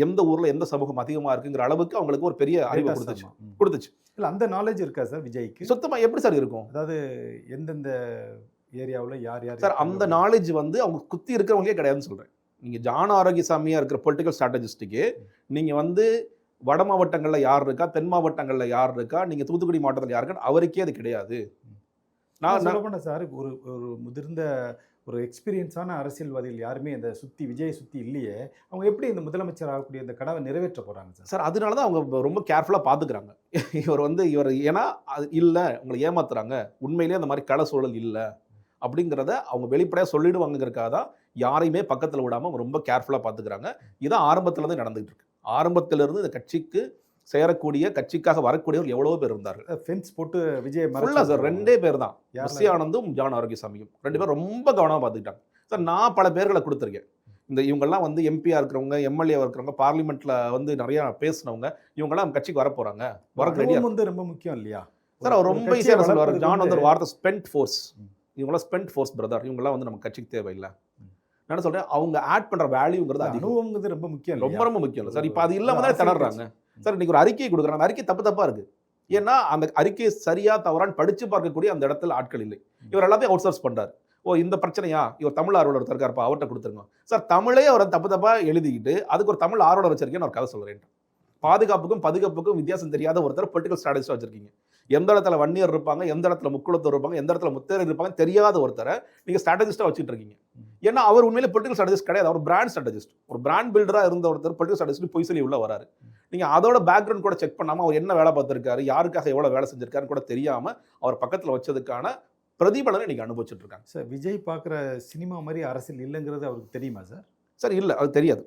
எந்த ஊரில் எந்த சமூகம் அதிகமாக இருக்குங்கிற அளவுக்கு அவங்களுக்கு ஒரு பெரிய அறிவை கொடுத்துச்சு. இல்ல அந்த நாலேஜ் இருக்கா சார் விஜய்க்கு? சுத்தமாக எப்படி சார் இருக்கும்? அதாவது எந்தெந்த ஏரியாவில் யார் யார் சார் அந்த நாலேஜ் வந்து அவங்க குத்தி இருக்கிறவங்களே கிடையாதுன்னு சொல்கிறேன். நீங்கள் ஜான் ஆரோக்கியசாமியாக இருக்கிற பொலிட்டிக்கல் ஸ்ட்ராட்டஜிஸ்ட்டுக்கு நீங்கள் வந்து வட மாவட்டங்களில் யார் இருக்கா, தென் மாவட்டங்களில் யார் இருக்கா, நீங்கள் தூத்துக்குடி மாவட்டத்தில் யார் இருக்கா, அவருக்கே அது கிடையாது. நான் சொல்ல போனேன் சார், ஒரு ஒரு முதிர்ந்த ஒரு எக்ஸ்பீரியன்ஸான அரசியல்வாதிகள் யாருமே இந்த விஜயை சுற்றி இல்லையே. அவங்க எப்படி இந்த முதலமைச்சர் ஆகக்கூடிய இந்த கனவை நிறைவேற்ற போகிறாங்க சார்? சார் அதனால தான் அவங்க ரொம்ப கேர்ஃபுல்லாக பார்த்துக்கிறாங்க. இவர் ஏன்னா அது இல்லை, உங்களை ஏமாத்துறாங்க, உண்மையிலேயே அந்த மாதிரி கள சூழல் இல்லை அப்படிங்கிறத அவங்க வெளிப்படையாக சொல்லிடுவாங்கிறதுக்காக தான் யாரையுமே பக்கத்தில் விடாமல் அவங்க ரொம்ப கேர்ஃபுல்லாக பார்த்துக்கிறாங்க. இதான் ஆரம்பத்துலேருந்து நடந்துகிட்டு இருக்கு. ஆரம்பத்திலிருந்து இந்த கட்சிக்கு சேரக்கூடிய, கட்சிக்காக வரக்கூடியவர் எவ்வளவோ பேர் இருந்தார்கள். ஃபென்ஸ் போட்டு விஜய் ஃபுல்லாக சார் 2 பேர் தான், புஷி ஆனந்தும் ஜான் ஆரோக்கியசாமியும் 2 பேரும் ரொம்ப கவனமாக பார்த்துக்கிட்டாங்க சார். நான் பல பேர்களை கொடுத்துருக்கேன். இந்த இவங்கெல்லாம் வந்து எம்பியாக இருக்கிறவங்க, எம்எல்ஏவாக இருக்கிறவங்க, பார்லிமெண்ட்டில் வந்து நிறையா பேசினவங்க, இவங்கெல்லாம் கட்சிக்கு வர போகிறாங்க, வரக்கு ரெடியாக வந்து ரொம்ப முக்கியம் இல்லையா சார். அவர் ரொம்ப ஈஸியாக சொல்லுவார். ஜான் வந்து ஒரு வார்த்தை ஸ்பெண்ட் ஃபோர்ஸ், இவங்களாம் ஸ்பெண்ட் ஃபோர்ஸ் பிரதர், இவங்கெல்லாம் வந்து நம்ம கட்சிக்கு தேவையில்லை. நான் சொல்கிறேன், அவங்க ஆட் பண்ணுற வேல்யூங்கிறது அனுபவங்கிறது ரொம்ப முக்கியம், ரொம்ப முக்கியம் இல்லை சார். இப்போ அது இல்லாமல் தான் திணறாங்க சார். இன்னைக்கு ஒரு அறிக்கையை கொடுக்குறாங்க, அந்த அறிக்கை தப்பாக இருக்குது. ஏன்னா அந்த அறிக்கையை சரியா தவறான்னு படித்து பார்க்கக்கூடிய அந்த இடத்துல ஆட்கள் இல்லை. இவர் எல்லாத்தையும் அவுட் சோர்ஸ் பண்ணுறாரு. ஓ இந்த பிரச்சனையா, இவர் தமிழ் ஆர்வலர் ஒருத்தர் இருக்காருப்பா, அவர்கிட்ட கொடுத்துருங்க சார். தமிழே அவரை தப்பாக எழுதிக்கிட்டு அதுக்கு ஒரு தமிழ் ஆர்வலர் வச்சிருக்கேன்னு ஒரு கதை சொல்கிறேன். பாதுகாப்புக்கும் வித்தியாசம் தெரியாத ஒருத்தர் பொலிட்டிக்கல் ஸ்ட்ராட்டஜிஸ்டாக வச்சிருக்கீங்க. எந்த இடத்துல வன்னியர் இருப்பாங்க, எந்த இடத்துல முக்குளத்தூர் இருப்பாங்க, எந்த இடத்துல முத்தேரர் இருப்பாங்க தெரியாத ஒருத்தரை நீங்கள் ஸ்ட்ராட்டஜிஸ்டாக வச்சுட்டு இருக்கீங்க. ஏன்னா அவர் உண்மையிலே பொலிட்டிக்கல் ஸ்ட்ராட்டஜிஸ்ட் கிடையாது, அவர் பிராண்ட் ஸ்ட்ராட்டஜிஸ்ட். ஒரு பிராண்ட் பில்டராக இருந்த ஒருத்தர் பொலிட்டிக்கல் ஸ்ட்ராட்டஜிஸ்ட் பொய் சொல்லி உள்ள வராரு. நீங்கள் அதோட பேக்ரவுண்ட் கூட செக் பண்ணாமல் அவர் என்ன வேலை பார்த்துருக்காரு, யாருக்காக எவ்வளோ வேலை செஞ்சிருக்காருன்னு கூட தெரியாமல் அவர் பக்கத்தில் வச்சதுக்கான பிரதிபலனை இன்னைக்கு அனுபவிச்சுட்டு இருக்காங்க சார். விஜய் பார்க்குற சினிமா மாதிரி அரசியல் இல்லைங்கிறது அவருக்கு தெரியுமா சார்? சார் இல்லை, அது தெரியாது.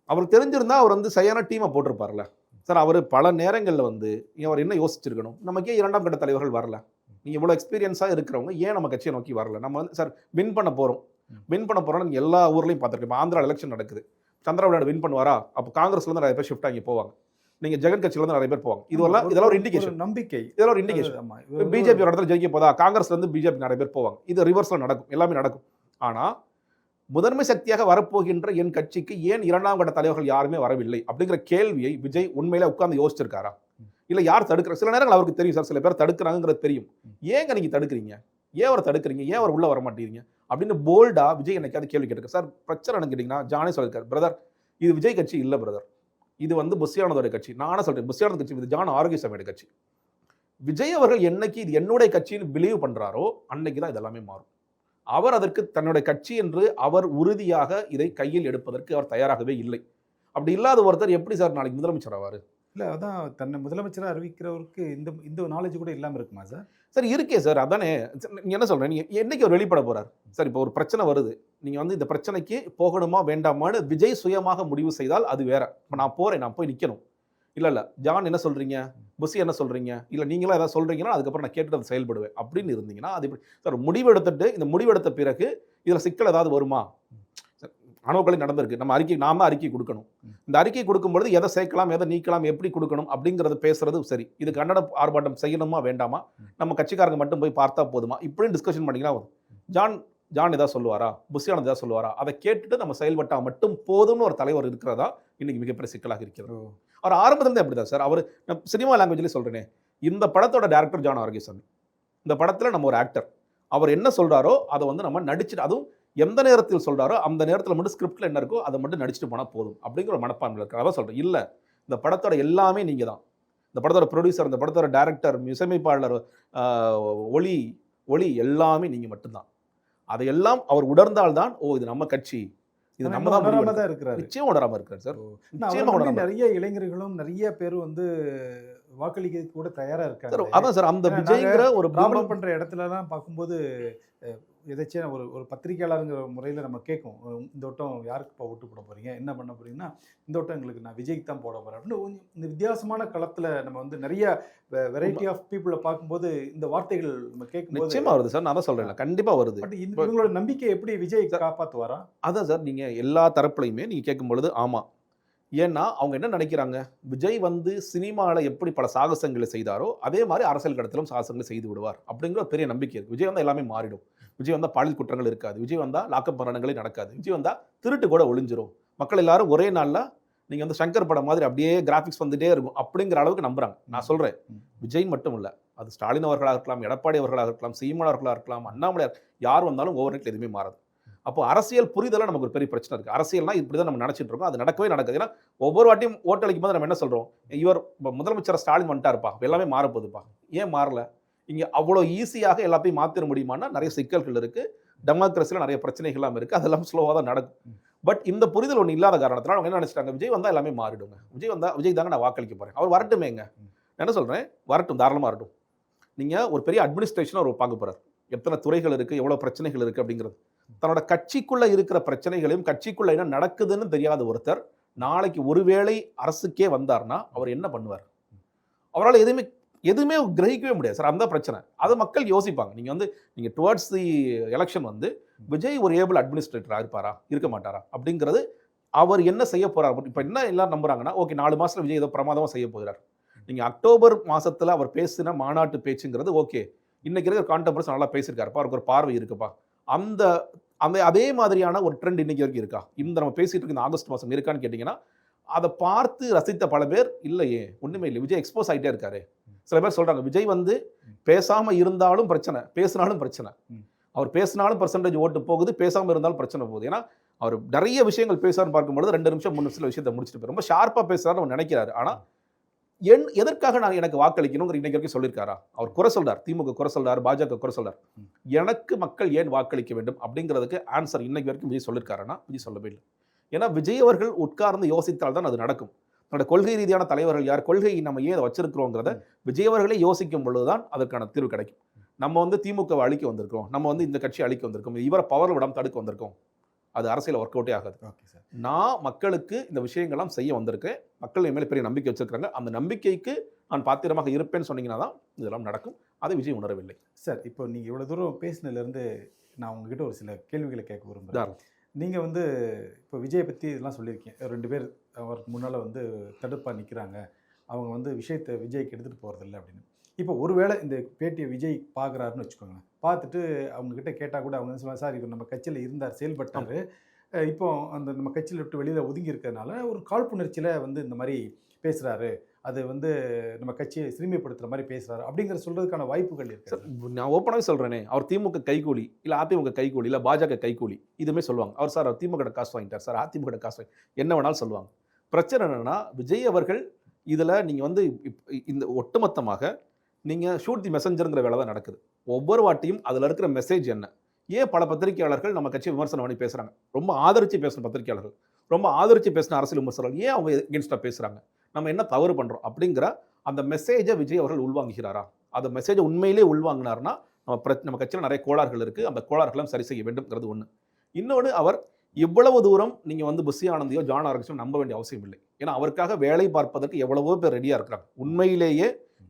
அவருக்கு தெரிஞ்சிருந்தா அவர் வந்து சரியான டீமை போட்டிருப்பார்ல சார். அவர் பல நேரங்களில் வந்து அவர் என்ன யோசிச்சிருக்கணும், நமக்கே 2ஆம் கட்ட தலைவர்கள் வரல, நீங்கள் இவ்வளோ எக்ஸ்பீரியன்ஸாக இருக்கிறவங்க ஏன் நம்ம கட்சியை நோக்கி வரல? நம்ம வந்து சார் வின் பண்ண போகிறோம்னு நீங்கள் எல்லா ஊர்லையும் பார்த்துருக்கோம். இப்போ ஆந்திரா எலெக்ஷன் நடக்குது, சந்திரபாபு வின் பண்ணுவாரா? அப்போ காங்கிரஸ்லேருந்து நிறைய பேர் ஷிஃப்ட் ஆகி போவாங்க, நீங்கள் ஜெகன் கட்சியிலேருந்து நிறைய பேர் போவாங்க. இதெல்லாம் ஒரு இண்டிகேஷன், நம்பிக்கை, இதெல்லாம் ஒரு இண்டிகேஷன். பிஜேபி ஒரு இடத்துல ஜெயிக்க போதா, காங்கிரஸ்லேருந்து பிஜேபி நிறைய பேர் போவாங்க. இது ரிவர்ஸில் நடக்கும், எல்லாமே நடக்கும். ஆனால் முதன்மை சக்தியாக வரப்போகின்ற என் கட்சிக்கு ஏன் 2ஆம் கட்ட தலைவர்கள் யாருமே வரவில்லை அப்படிங்கிற கேள்வியை விஜய் உண்மையில உட்கார்ந்து யோசிச்சிருக்காரா? இல்லை யார் தடுக்கிற? சில நேரங்கள் அவருக்கு தெரியும் சார், சில பேர் தடுக்கிறாங்கிறது தெரியும். ஏங்க நீங்கள் தடுக்கிறீங்க, ஏன் அவர் தடுக்கிறீங்க, ஏன் அவர் உள்ள வர மாட்டேங்கிறீங்க அப்படின்னு போல்டா விஜய் என்னைக்காவது கேள்வி கேட்டிருக்காரு சார். பிரச்சனை கேட்டிங்கன்னா ஜானே சொல்லியிருக்காரு, பிரதர் இது விஜய் கட்சி இல்லை பிரதர், இது வந்து புஷியானதோட கட்சி. நானே சொல்றேன், புஷியானது கட்சி இது ஜான் ஆரோக்கியசாமியோட கட்சி. விஜய் அவர்கள் என்னைக்கு இது என்னுடைய கட்சின்னு பிலீவ் பண்றாரோ அன்னைக்கு தான் இதெல்லாமே மாறும். அவர் அதற்கு தன்னுடைய கட்சி என்று அவர் உறுதியாக இதை கையில் எடுப்பதற்கு அவர் தயாராகவே இல்லை. அப்படி இல்லாத ஒருத்தர் எப்படி சார் நாளைக்கு முதலமைச்சர் ஆவார்? இல்லை அதான் தன்னை முதலமைச்சராக அறிவிக்கிறவருக்கு இந்த நாலேஜ் கூட இல்லாமல் இருக்குமா சார்? சார் இருக்கே சார். அதானே நீங்கள் என்ன சொல்கிறேன், நீங்கள் என்னைக்கு அவர் வெளிப்பட போகிறார் சார்? இப்போ ஒரு பிரச்சனை வருது, நீங்கள் வந்து இந்த பிரச்சனைக்கு போகணுமா வேண்டாமான்னு விஜய் சுயமாக முடிவு செய்தால் அது வேற. இப்போ நான் போகிறேன், நான் போய் நிற்கணும். இல்லை ஜான் என்ன சொல்கிறீங்க, புஷி என்ன சொல்கிறீங்க, இல்லை நீங்களாம் ஏதாவது சொல்கிறீங்கன்னா அதுக்கப்புறம் நான் கேட்டுட்டு அதை செயல்படுவேன் அப்படின்னு இருந்தீங்கன்னா அது எப்படி சார்? முடிவெடுத்துட்டு இந்த முடிவெடுத்த பிறகு இதில் சிக்கல் ஏதாவது வருமா? அணுக்களை நடந்திருக்கு, நாம அறிக்கை கொடுக்கணும். இந்த அறிக்கை கொடுக்கும்பொழுது எதை சேர்க்கலாம், எதை நீக்கலாம், எப்படி கொடுக்கணும் அப்படிங்கிறது பேசுறது சரி. இது கண்டன ஆர்ப்பாட்டம் செய்யணுமா வேண்டாமா, நம்ம கட்சிக்காரங்க மட்டும் போய் பார்த்தா போதுமா, இப்படின்னு டிஸ்கஷன் பண்ணிக்கலாம். ஜான் ஏதாவது சொல்லுவாரா, புஷியானது ஏதாவது சொல்லுவாரா, அதை கேட்டுட்டு நம்ம செயல்பட்டா மட்டும் போதும்னு ஒரு தலைவர் இருக்கிறதா இன்னைக்கு மிகப்பெரிய சிக்கலாக இருக்கிறது. அவர் ஆரம்பத்திலிருந்து அப்படிதான் சார். அவர் சினிமா லாங்குவேஜ்லேயே சொல்றேனே, இந்த படத்தோட டைரக்டர் ஜான் ஆரோக்கியசாமி, இந்த படத்தில் நம்ம ஒரு ஆக்டர், அவர் என்ன சொல்றாரோ அதை வந்து நம்ம நடிச்சுட்டு, அதுவும் எந்த நேரத்தில் சொல்றாரோ அந்த நேரத்தில் மட்டும் ஸ்கிரிப்ட்ல என்ன இருக்கோ அதை மட்டும் நடிச்சுட்டு போனால் போதும் அப்படிங்கிற ஒரு மனப்பான்மை இருக்கு. அதான் சொல்றேன், இல்லை இந்த படத்தோட எல்லாமே நீங்க தான். இந்த படத்தோட ப்ரொடியூசர், இந்த படத்தோட டைரக்டர், இசையமைப்பாளர், ஒளி ஒளி எல்லாமே நீங்க மட்டும்தான். அதையெல்லாம் அவர் உணர்ந்தால்தான், ஓ இது நம்ம கட்சி, இது நம்ம தான் உணராம தான் இருக்கிறாரு. நிச்சயம் உணராம இருக்காரு சார். நிச்சயமா அவரை உணராம. நிறைய இளைஞர்களும் நிறைய பேர் வந்து வாக்களிக்கிறதுக்கு கூட தயாரா இருக்காங்க. சார் அதான் சார், அந்த ஏன்னா விஜய்ங்கிற ஒரு ப்ராப்ளம் பண்ற இடத்துலலாம் பார்க்கும்போது எதாச்சும் ஒரு பத்திரிகையாளருங்கிற முறையில் நம்ம கேட்கும், இந்த வட்டம் யாருக்குப்பா ஓட்டு போட போறீங்க, என்ன பண்ண போறீங்கன்னா, இந்த வட்டம் எங்களுக்கு நான் விஜய்க்கு தான் போட போறேன் அப்படின்னு இந்த வித்தியாசமான களத்தில் நம்ம வந்து நிறைய வெரைட்டி ஆஃப் பீப்புளை பார்க்கும்போது இந்த வார்த்தைகள் நம்ம கேட்கும்போது நிச்சயமா வருது சார். நான் தான் சொல்றேன், கண்டிப்பா வருது. பட் இவங்களோட நம்பிக்கை எப்படி விஜய் காப்பாற்றுவாரா? அதான் சார், நீங்க எல்லா தரப்புலையுமே நீங்க கேட்கும் பொழுது ஆமா. ஏன்னா அவங்க என்ன நினைக்கிறாங்க, விஜய் வந்து சினிமாவில் எப்படி பல சாகசங்களை செய்தாரோ அதே மாதிரி அரசியல் கடத்திலும் சாகசங்களை செய்து விடுவார் அப்படிங்கிற பெரிய நம்பிக்கை இருக்கு. விஜய் வந்தால் எல்லாமே மாறிடும், விஜய் வந்தால் பாலியல் குற்றங்கள் இருக்காது, விஜய் வந்தால் லாக்கப் மரணங்களே நடக்காது, விஜய் வந்தால் திருட்டு கூட ஒளிஞ்சிரும், மக்கள் எல்லாரும் ஒரே நாளில் நீங்கள் வந்து சங்கர் படம் மாதிரி அப்படியே கிராஃபிக்ஸ் வந்துட்டே இருக்கும் அப்படிங்கிற அளவுக்கு நம்புறாங்க. நான் சொல்கிறேன், விஜய் மட்டும் இல்லை, அது ஸ்டாலின் அவர்களாக இருக்கலாம், எடப்பாடி அவர்களாக இருக்கலாம், சீமான் அவர்களாக இருக்கலாம், அண்ணாமலையார், யார் வந்தாலும் ஓவர் நைட்டில் எதுவுமே மாறாது. அப்போ அரசியல் புரிதலாக நமக்கு ஒரு பெரிய பிரச்சனை இருக்குது. அரசியல்னா இப்படி தான் நம்ம நினச்சிட்டு இருக்கோம், அது நடக்கவே நடக்குது. ஏன்னா ஒவ்வொரு வாட்டியும் ஓட்டளிக்கும் போது நம்ம என்ன சொல்கிறோம், இவர் முதலமைச்சர் ஸ்டாலின் வந்துட்டாருப்பா, எல்லாமே மாறப்போகுதுப்பா. ஏன் மாறல? இங்கே அவ்வளோ ஈஸியாக எல்லாத்தையும் மாற்றிட முடியுமானா நிறைய சிக்கல்கள் இருக்குது, டெமோக்ரஸியில் நிறைய பிரச்சனைகள்லாம் இருக்குது, அதெல்லாம் ஸ்லோவாக தான் நடக்கும். பட் இந்த புரிதல் ஒன்று இல்லாத காரணத்தினால அவங்க என்ன நினச்சிட்டாங்க, விஜய் வந்தால் எல்லாமே மாறிடுங்க, விஜய் தாங்க நான் வாக்களிக்க போகிறேன், அவர் வரட்டுமேங்க. நான் என்ன சொல்கிறேன், வரட்டும், தாராளமாக வரட்டும். நீங்கள் ஒரு பெரிய அட்மினிஸ்ட்ரேஷனை அவர் பார்க்க போகிறார், எத்தனை துறைகள் இருக்குது, எவ்வளோ பிரச்சனைகள் இருக்குது அப்படிங்கிறது. தன்னோட கட்சிக்குள்ளே இருக்கிற பிரச்சனைகளையும் கட்சிக்குள்ளே என்ன நடக்குதுன்னு தெரியாத ஒருத்தர் நாளைக்கு ஒருவேளை அரசுக்கே வந்தார்னா அவர் என்ன பண்ணுவார்? அவரால் எதுவுமே கிரகிக்கவே முடியாது சார். அந்த பிரச்சனை அதை மக்கள் யோசிப்பாங்க. நீங்கள் டுவர்ட்ஸ் தி எலெக்ஷன் வந்து விஜய் ஒரு ஏபிள் அட்மினிஸ்ட்ரேட்டராக இருப்பாரா, இருக்க மாட்டாரா அப்படிங்கிறது, அவர் என்ன செய்ய போகிறார். இப்போ என்ன எல்லாரும் நம்புறாங்கன்னா, ஓகே 4 மாதத்தில் விஜய் ஏதோ பிரமாதமாக செய்ய போகிறார். நீங்கள் அக்டோபர் மாதத்தில் அவர் பேசின மாநாட்டு பேச்சுங்கிறது ஓகே, இன்னைக்கு இருக்கிற கான்டெம்பரரி நல்லா பேசியிருக்காருப்பா, அவருக்கு ஒரு பார்வை இருக்குப்பா, அந்த அதே மாதிரியான ஒரு ட்ரெண்ட் இன்னைக்கு வரைக்கும் இருக்கா? இந்த நம்ம பேசிட்டு இருக்க இந்த ஆகஸ்ட் மாதம் இருக்கான்னு கேட்டிங்கன்னா, அதை பார்த்து ரசித்த பல பேர் இல்லையே, ஒன்றுமே இல்லை, விஜய் எக்ஸ்போஸ் ஆகிட்டே இருக்காரு. சில பேர் சொல்கிறாங்க, விஜய் வந்து பேசாமல் இருந்தாலும் பிரச்சனை, பேசினாலும் பிரச்சனை, அவர் பேசினாலும் பர்சன்டேஜ் ஓட்டு போகுது, பேசாமல் இருந்தாலும் பிரச்சனை போகுது. ஏன்னா அவர் நிறைய விஷயங்கள் பேசுறாருன்னு பார்க்கும்போது 2 நிமிஷம் 3 நிமிஷத்தில் விஷயத்தை முடிச்சுட்டு போய் ரொம்ப ஷார்ப்பாக பேசுறாருன்னு அவர் நினைக்கிறாரு. ஆனால் எதற்காக நான் எனக்கு வாக்களிக்கணுங்கிற இன்னைக்கு வரைக்கும் சொல்லியிருக்காரா? அவர் குறை சொல்றார், திமுக குறை சொல்றார், பாஜக குறை சொல்றார். எனக்கு மக்கள் ஏன் வாக்களிக்க வேண்டும் அப்படிங்கிறதுக்கு ஆன்சர் இன்னைக்கு வரைக்கும் விஜய் சொல்லியிருக்காருன்னா விஜய் சொல்லவே இல்லை. ஏன்னா விஜய் அவர்கள் உட்கார்ந்து யோசித்தால் தான் அது நடக்கும். நம்மளோட கொள்கை ரீதியான தலைவர்கள் யார், கொள்கை நம்ம ஏன் வச்சிருக்கிறோங்கிறத விஜய் அவர்களே யோசிக்கும் பொழுதுதான் அதற்கான தீர்வு கிடைக்கும். நம்ம வந்து திமுகவை அழிக்க வந்திருக்கோம், நம்ம வந்து இந்த கட்சி அழிக்க வந்திருக்கோம், இவரை பவர் விடாம தடுக்க வந்திருக்கோம், அது அரசியல் ஒர்க் அவுட்டே ஆகாது. ஓகே சார், நான் மக்களுக்கு இந்த விஷயங்கள்லாம் செய்ய வந்திருக்கேன், மக்கள் என் மேலே பெரிய நம்பிக்கை வச்சிருக்காங்க, அந்த நம்பிக்கைக்கு நான் பாத்திரமாக இருப்பேன்னு சொன்னீங்கன்னா தான் இதெல்லாம் நடக்கும். அதை விஜய் உணரவில்லை. சார் இப்போ நீங்கள் இவ்வளோ தூரம் பேசினதுலேருந்து நான் உங்ககிட்ட ஒரு சில கேள்விகளை கேட்க விரும்புகிறேன். நீங்கள் வந்து இப்போ விஜயை பற்றி இதெல்லாம் சொல்லியிருக்கீங்க, 2 பேர் அவருக்கு முன்னால் வந்து தடுப்பாக நிற்கிறாங்க, அவங்க வந்து விஷயத்தை விஜய்க்கு எடுத்துகிட்டு போகிறதில்ல அப்படின்னு. இப்போ ஒருவேளை இந்த பேட்டியை விஜய் பார்க்குறாருன்னு வச்சுக்கோங்க, பார்த்துட்டு அவங்கக்கிட்ட கேட்டால் கூட அவங்க சொல்லுவாங்க, சார் இவர் நம்ம கட்சியில் இருந்தார், செயல்பட்டார், இப்போ அந்த நம்ம கட்சியில் விட்டு வெளியில் ஒதுங்கி இருக்கிறதுனால ஒரு காழ்ப்புணர்ச்சியில் வந்து இந்த மாதிரி பேசுகிறாரு, அது வந்து நம்ம கட்சியை சிறுமைப்படுத்துகிற மாதிரி பேசுகிறாரு அப்படிங்கிற சொல்கிறதுக்கான வாய்ப்புகள் இருக்குது. நான் ஓப்பனாகவே சொல்கிறேனே, அவர் திமுக கைகூலி, இல்லை அதிமுக கைகூலி, இல்லை பாஜக கைகூலி, இதுவுமே சொல்லுவாங்க. அவர் திமுக காசு வாங்கிட்டார் சார், அதிமுக காசு வாங்கி என்ன வேணாலும் சொல்லுவாங்க. பிரச்சனை என்னென்னா, விஜய் அவர்கள் இதில் நீங்கள் வந்து இந்த ஒட்டுமொத்தமாக நீங்கள் ஷூட் தி மெசஞ்சருங்கிற வேலை தான் நடக்குது. ஒவ்வொரு வாட்டியும் அதில் இருக்கிற மெசேஜ் என்ன, ஏன் பல பத்திரிகையாளர்கள் நம்ம கட்சி விமர்சனம் பண்ணி பேசுகிறாங்க, ரொம்ப ஆதரித்து பேசுகிற பத்திரிகையாளர்கள், ரொம்ப ஆதரித்து பேசின அரசியல் விமர்சகர்கள் ஏன் அவங்க எகென்ஸ்டாக பேசுகிறாங்க, நம்ம என்ன தவறு பண்ணுறோம் அப்படிங்கிற அந்த மெசேஜை விஜய் அவர்கள் உள்வாங்குகிறாரா? அந்த மெசேஜை உண்மையிலே உள்வாங்கினார்னா நம்ம கட்சியில் நிறைய கோளாறுகள் இருக்குது, அந்த கோளாறுகளும் சரி செய்ய வேண்டும்ங்கிறது ஒன்று. இன்னொன்று, அவர் இவ்வளவு தூரம் நீங்கள் வந்து புஷி ஆனந்தியோ ஜான் ஆர்கன்ஸோ நம்ப வேண்டிய அவசியம் இல்லை. ஏன்னா அவருக்காக வேலை பார்ப்பதற்கு எவ்வளவோ பேர் ரெடியாக இருக்கிறாங்க. உண்மையிலேயே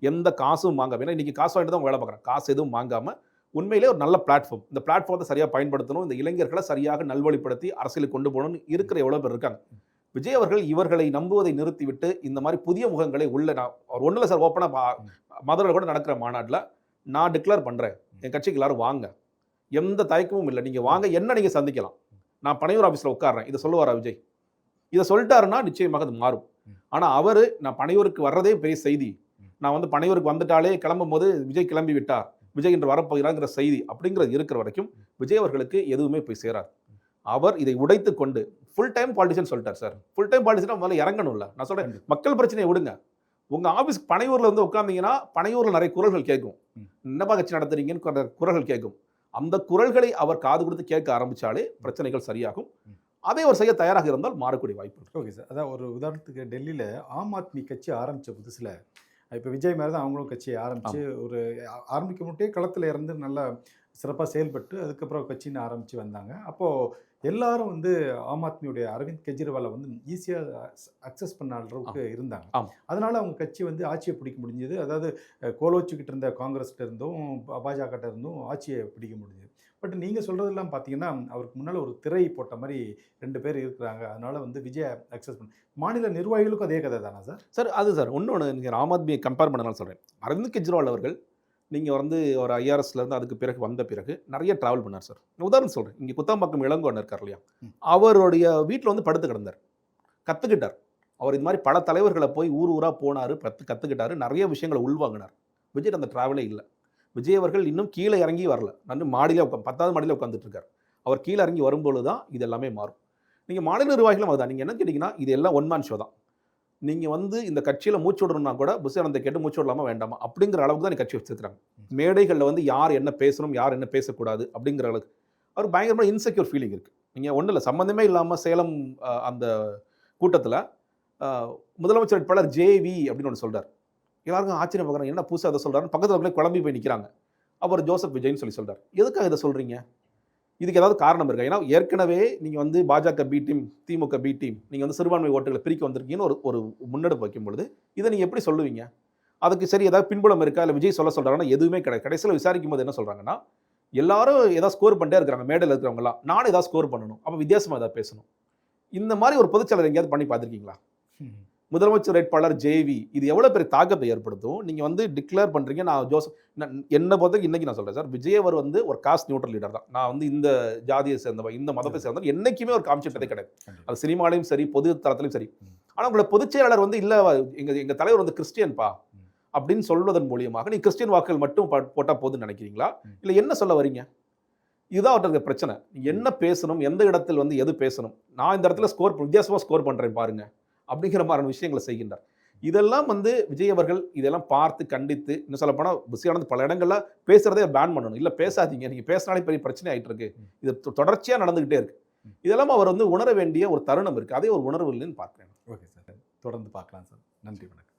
எந்த காசும் வாங்காம, ஏன்னா இன்றைக்கி காசு வாங்கிட்டு தான் வேலை பார்க்குறாங்க, காசு எதுவும் வாங்காமல் உண்மையிலே ஒரு நல்ல பிளாட்ஃபார்ம், இந்த பிளாட்ஃபார்த்தை சரியாக பயன்படுத்தணும், இந்த இளைஞர்களை சரியாக நல்வழிப்படுத்தி அரசியலுக்கு கொண்டு போகணும்னு இருக்கிற எவ்வளோ பேர் இருக்காங்க. விஜய் அவர்கள் இவர்களை நம்புவதை நிறுத்திவிட்டு இந்த மாதிரி புதிய முகங்களை உள்ள, நான் அவர் ஒன்றில் சார் ஓப்பனாக மதுரையில் கூட நடக்கிற மாநாட்டில் நான் டிக்ளேர் பண்ணுறேன், என் கட்சிக்கு எல்லாரும் வாங்க, எந்த தயக்கமும் இல்லை, நீங்கள் வாங்க, என்ன நீங்கள் சந்திக்கலாம், நான் பனையூர் ஆஃபீஸில் உட்கார்றேன், இதை சொல்லுவாரா விஜய்? இதை சொல்லிட்டாருன்னா நிச்சயமாக அது மாறும். ஆனால் அவர் நான் பனையூருக்கு வர்றதே பெரிய செய்தி, நான் வந்து பனையூருக்கு வந்துட்டாலே கிளம்பும் போது விஜய் கிளம்பி விட்டார், விஜய் என்று வரப்போகிறாங்கிற செய்தி அப்படிங்கிறது இருக்கிற வரைக்கும் விஜய் அவர்களுக்கு எதுவுமே போய் சேராது. அவர் இதை உடைத்து கொண்டு ஃபுல் டைம் பாலிட்டிஷியன் சொல்லிட்டார் சார். ஃபுல் டைம் பாலிட்டிஷியன் முதல்ல இறங்கணும்ல. நான் சொல்றேன், மக்கள் பிரச்சனையை விடுங்க. உங்க ஆபீஸ் பனையூர்ல வந்து உட்கார்ந்தீங்கன்னா பனையூர்ல நிறைய குரல்கள் கேட்கும். என்னப்பா கட்சி நடத்துறீங்கன்னு குரல்கள் கேட்கும். அந்த குரல்களை அவர் காது கொடுத்து கேட்க ஆரம்பிச்சாலே பிரச்சனைகள் சரியாகும். அதை அவர் செய்ய தயாராக இருந்தால் மாறக்கூடிய வாய்ப்பு. Okay sir. அதான் ஒரு உதாரணத்துக்கு டெல்லியில் ஆம் ஆத்மி கட்சி ஆரம்பித்த புதுசில் இப்போ விஜய் மாதிரி தான் அவங்களும் கட்சியை ஆரம்பித்து ஒரு ஆரம்பிக்க முட்டே களத்தில் இருந்து நல்லா சிறப்பாக செயல்பட்டு அதுக்கப்புறம் கட்சின்னு ஆரம்பித்து வந்தாங்க. அப்போது எல்லாரும் வந்து ஆம் ஆத்மியுடைய அரவிந்த் கெஜ்ரிவாலை வந்து ஈஸியாக அக்சஸ் பண்ண அளவுக்கு இருந்தாங்க. அதனால் அவங்க கட்சி வந்து ஆட்சியை பிடிக்க முடிஞ்சது. அதாவது கோலோச்சிக்கிட்டு இருந்த காங்கிரஸ்கிட்ட இருந்தும் பாஜகட்ட இருந்தும் ஆட்சியை பிடிக்க முடிஞ்சது. பட் நீங்கள் சொல்கிறதெல்லாம் பார்த்தீங்கன்னா அவருக்கு முன்னால் ஒரு திரை போட்ட மாதிரி 2 பேர் இருக்கிறாங்க. அதனால் வந்து விஜய் அக்சஸ் பண்ண மாநில நிர்வாகிகளுக்கும் அதே கதை தானா சார்? சார் அது சார் இன்னொன்று நீங்கள் ஆம் ஆத்மியை கம்பேர் பண்ணனால சொல்கிறேன். அரவிந்த் கெஜ்ரிவால் அவர்கள் நீங்கள் வந்து ஒரு ஐஆர்எஸ்லேருந்து அதுக்கு பிறகு வந்த பிறகு நிறைய ட்ராவல் பண்ணார் சார். உதாரணம் சொல்கிறேன், இங்கே குத்தாம்பாக்கம் இளங்கோவன் இருக்கார் இல்லையா, அவருடைய வீட்டில் வந்து படுத்து கிடந்தார், கற்றுக்கிட்டார். அவர் இது மாதிரி பல தலைவர்களை போய் ஊராக போனார், கற்றுக்கிட்டாரு, நிறைய விஷயங்களை உள்வாங்கினார். விஜய் அந்த ட்ராவலே இல்லை. விஜய் அவர்கள் இன்னும் கீழே இறங்கி வரல. நன்று மாடியில் 10வது மாடியில் உட்காந்துட்டு இருக்கார். அவர் கீழே இறங்கி வரும்பொழுது தான் இது எல்லாமே மாறும். நீங்கள் மாநில நிர்வாகிகளும் அதுதான். நீங்கள் என்ன கேட்டிங்கன்னா இது எல்லாம் ஒன் மேன் ஷோ தான். நீங்கள் வந்து இந்த கட்சியில் மூச்சு விடணும்னா கூட புஷானந்தை கேட்டு மூச்சு விடலாமா வேண்டாமா அப்படிங்கிற அளவுக்கு தான் கட்சி வச்சுருக்காங்க. மேடைகளில் வந்து யார் என்ன பேசணும் யார் என்ன பேசக்கூடாது அப்படிங்கிற அளவுக்கு அவர் பயங்கரமாக இன்செக்யூர் ஃபீலிங் இருக்குது. நீங்கள் ஒன்றும் இல்லை, சம்மந்தமே இல்லாமல் சேலம் அந்த கூட்டத்தில் முதலமைச்சர் வேட்பாளர் ஜேவி அப்படின்னு ஒன்று சொல்கிறார். எல்லாருக்கும் ஆச்சரியம் பார்க்குறாங்க, என்ன புதுசாக அதை சொல்கிறாருன்னு பக்கத்தில் அவங்களே குழம்பி போய் நிற்கிறாங்க. அவர் ஜோசப் விஜய்னு சொல்கிறார். எதுக்காக இதை சொல்கிறீங்க? இதுக்கு ஏதாவது காரணம் இருக்கா? ஏன்னா ஏற்கனவே நீங்கள் வந்து பாஜக பி டீம், திமுக பி டீம், நீங்கள் வந்து சிறுபான்மை ஓட்டுகளை பிரிக்க வந்திருக்கீங்கன்னு ஒரு முன்னெடுப்பு வைக்கும் பொழுது இதை நீங்கள் எப்படி சொல்லுவீங்க? அதுக்கு சரி ஏதாவது பின்புலம் இருக்கா, இல்லை விஜய் சொல்கிறாங்கன்னா எதுவுமே கிடையாது. கடைசியில் விசாரிக்கும் போது என்ன சொல்கிறாங்கன்னா, எல்லாரும் ஏதாவது ஸ்கோர் பண்ணிட்டே இருக்கிறாங்க, மேடையில் இருக்கிறவங்களாம், நானும் ஏதாவது ஸ்கோர் பண்ணணும், அப்போ வித்தியாசமாக ஏதாவது பேசணும். இந்த மாதிரி ஒரு பொதுச்செயலர் எங்கேயாவது பண்ணி பார்த்துருக்கீங்களா? முதலமைச்சர் வேட்பாளர் ஜேவி இது எவ்வளோ பெரிய தாக்கத்தை ஏற்படுத்தும். நீங்கள் வந்து டிக்ளேர் பண்ணுறீங்க. நான் ஜோசப் என்னை பொறுத்தவரைக்கும் இன்றைக்கி நான் சொல்கிறேன் சார், விஜய் அவர் வந்து ஒரு காஸ்ட் நியூட்ரல் லீடர் தான். நான் வந்து இந்த ஜாதியை சேர்ந்தவன், இந்த மதத்தை சேர்ந்தவன் என்றைக்குமே ஒரு காமிச்சிட்டதே கிடையாது. அது சினிமாலையும் சரி, பொது தளத்திலையும் சரி. ஆனால் உங்களை பொதுச் செயலாளர் வந்து இல்லை எங்கள் தலைவர் வந்து கிறிஸ்டியன்பா அப்படின்னு சொல்வதன் மூலியமாக நீ கிறிஸ்டியன் வாக்குகள் மட்டும் போட்டால் போதுன்னு நினைக்கிறீங்களா, இல்லை என்ன சொல்ல வரீங்க? இதுதான் அவர்கிட்ட பிரச்சனை. என்ன பேசணும், எந்த இடத்தில் வந்து எது பேசணும், நான் இந்த இடத்துல வித்தியாசமாக ஸ்கோர் பண்ணுறேன் பாருங்க அப்படிங்கிற மாதிரியான விஷயங்களை செய்கின்றார். இதெல்லாம் வந்து விஜய் அவர்கள் இதெல்லாம் பார்த்து கண்டித்து, இன்னும் சொல்லப்போனால் புஷியானந்த் பல இடங்கள்ல பேசுறதே பேன் பண்ணணும். இல்லை பேசாதீங்க, நீங்கள் பேசினாலே பெரிய பிரச்சனை ஆகிட்டு இருக்கு, இது தொடர்ச்சியாக நடந்துகிட்டே இருக்கு. இதெல்லாம் அவர் வந்து உணர வேண்டிய ஒரு தருணம் இருக்குது. அதே ஒரு உணர்வு இல்லைன்னு பார்க்குறேன். ஓகே சார், தொடர்ந்து பார்க்கலாம் சார். நன்றி, வணக்கம்.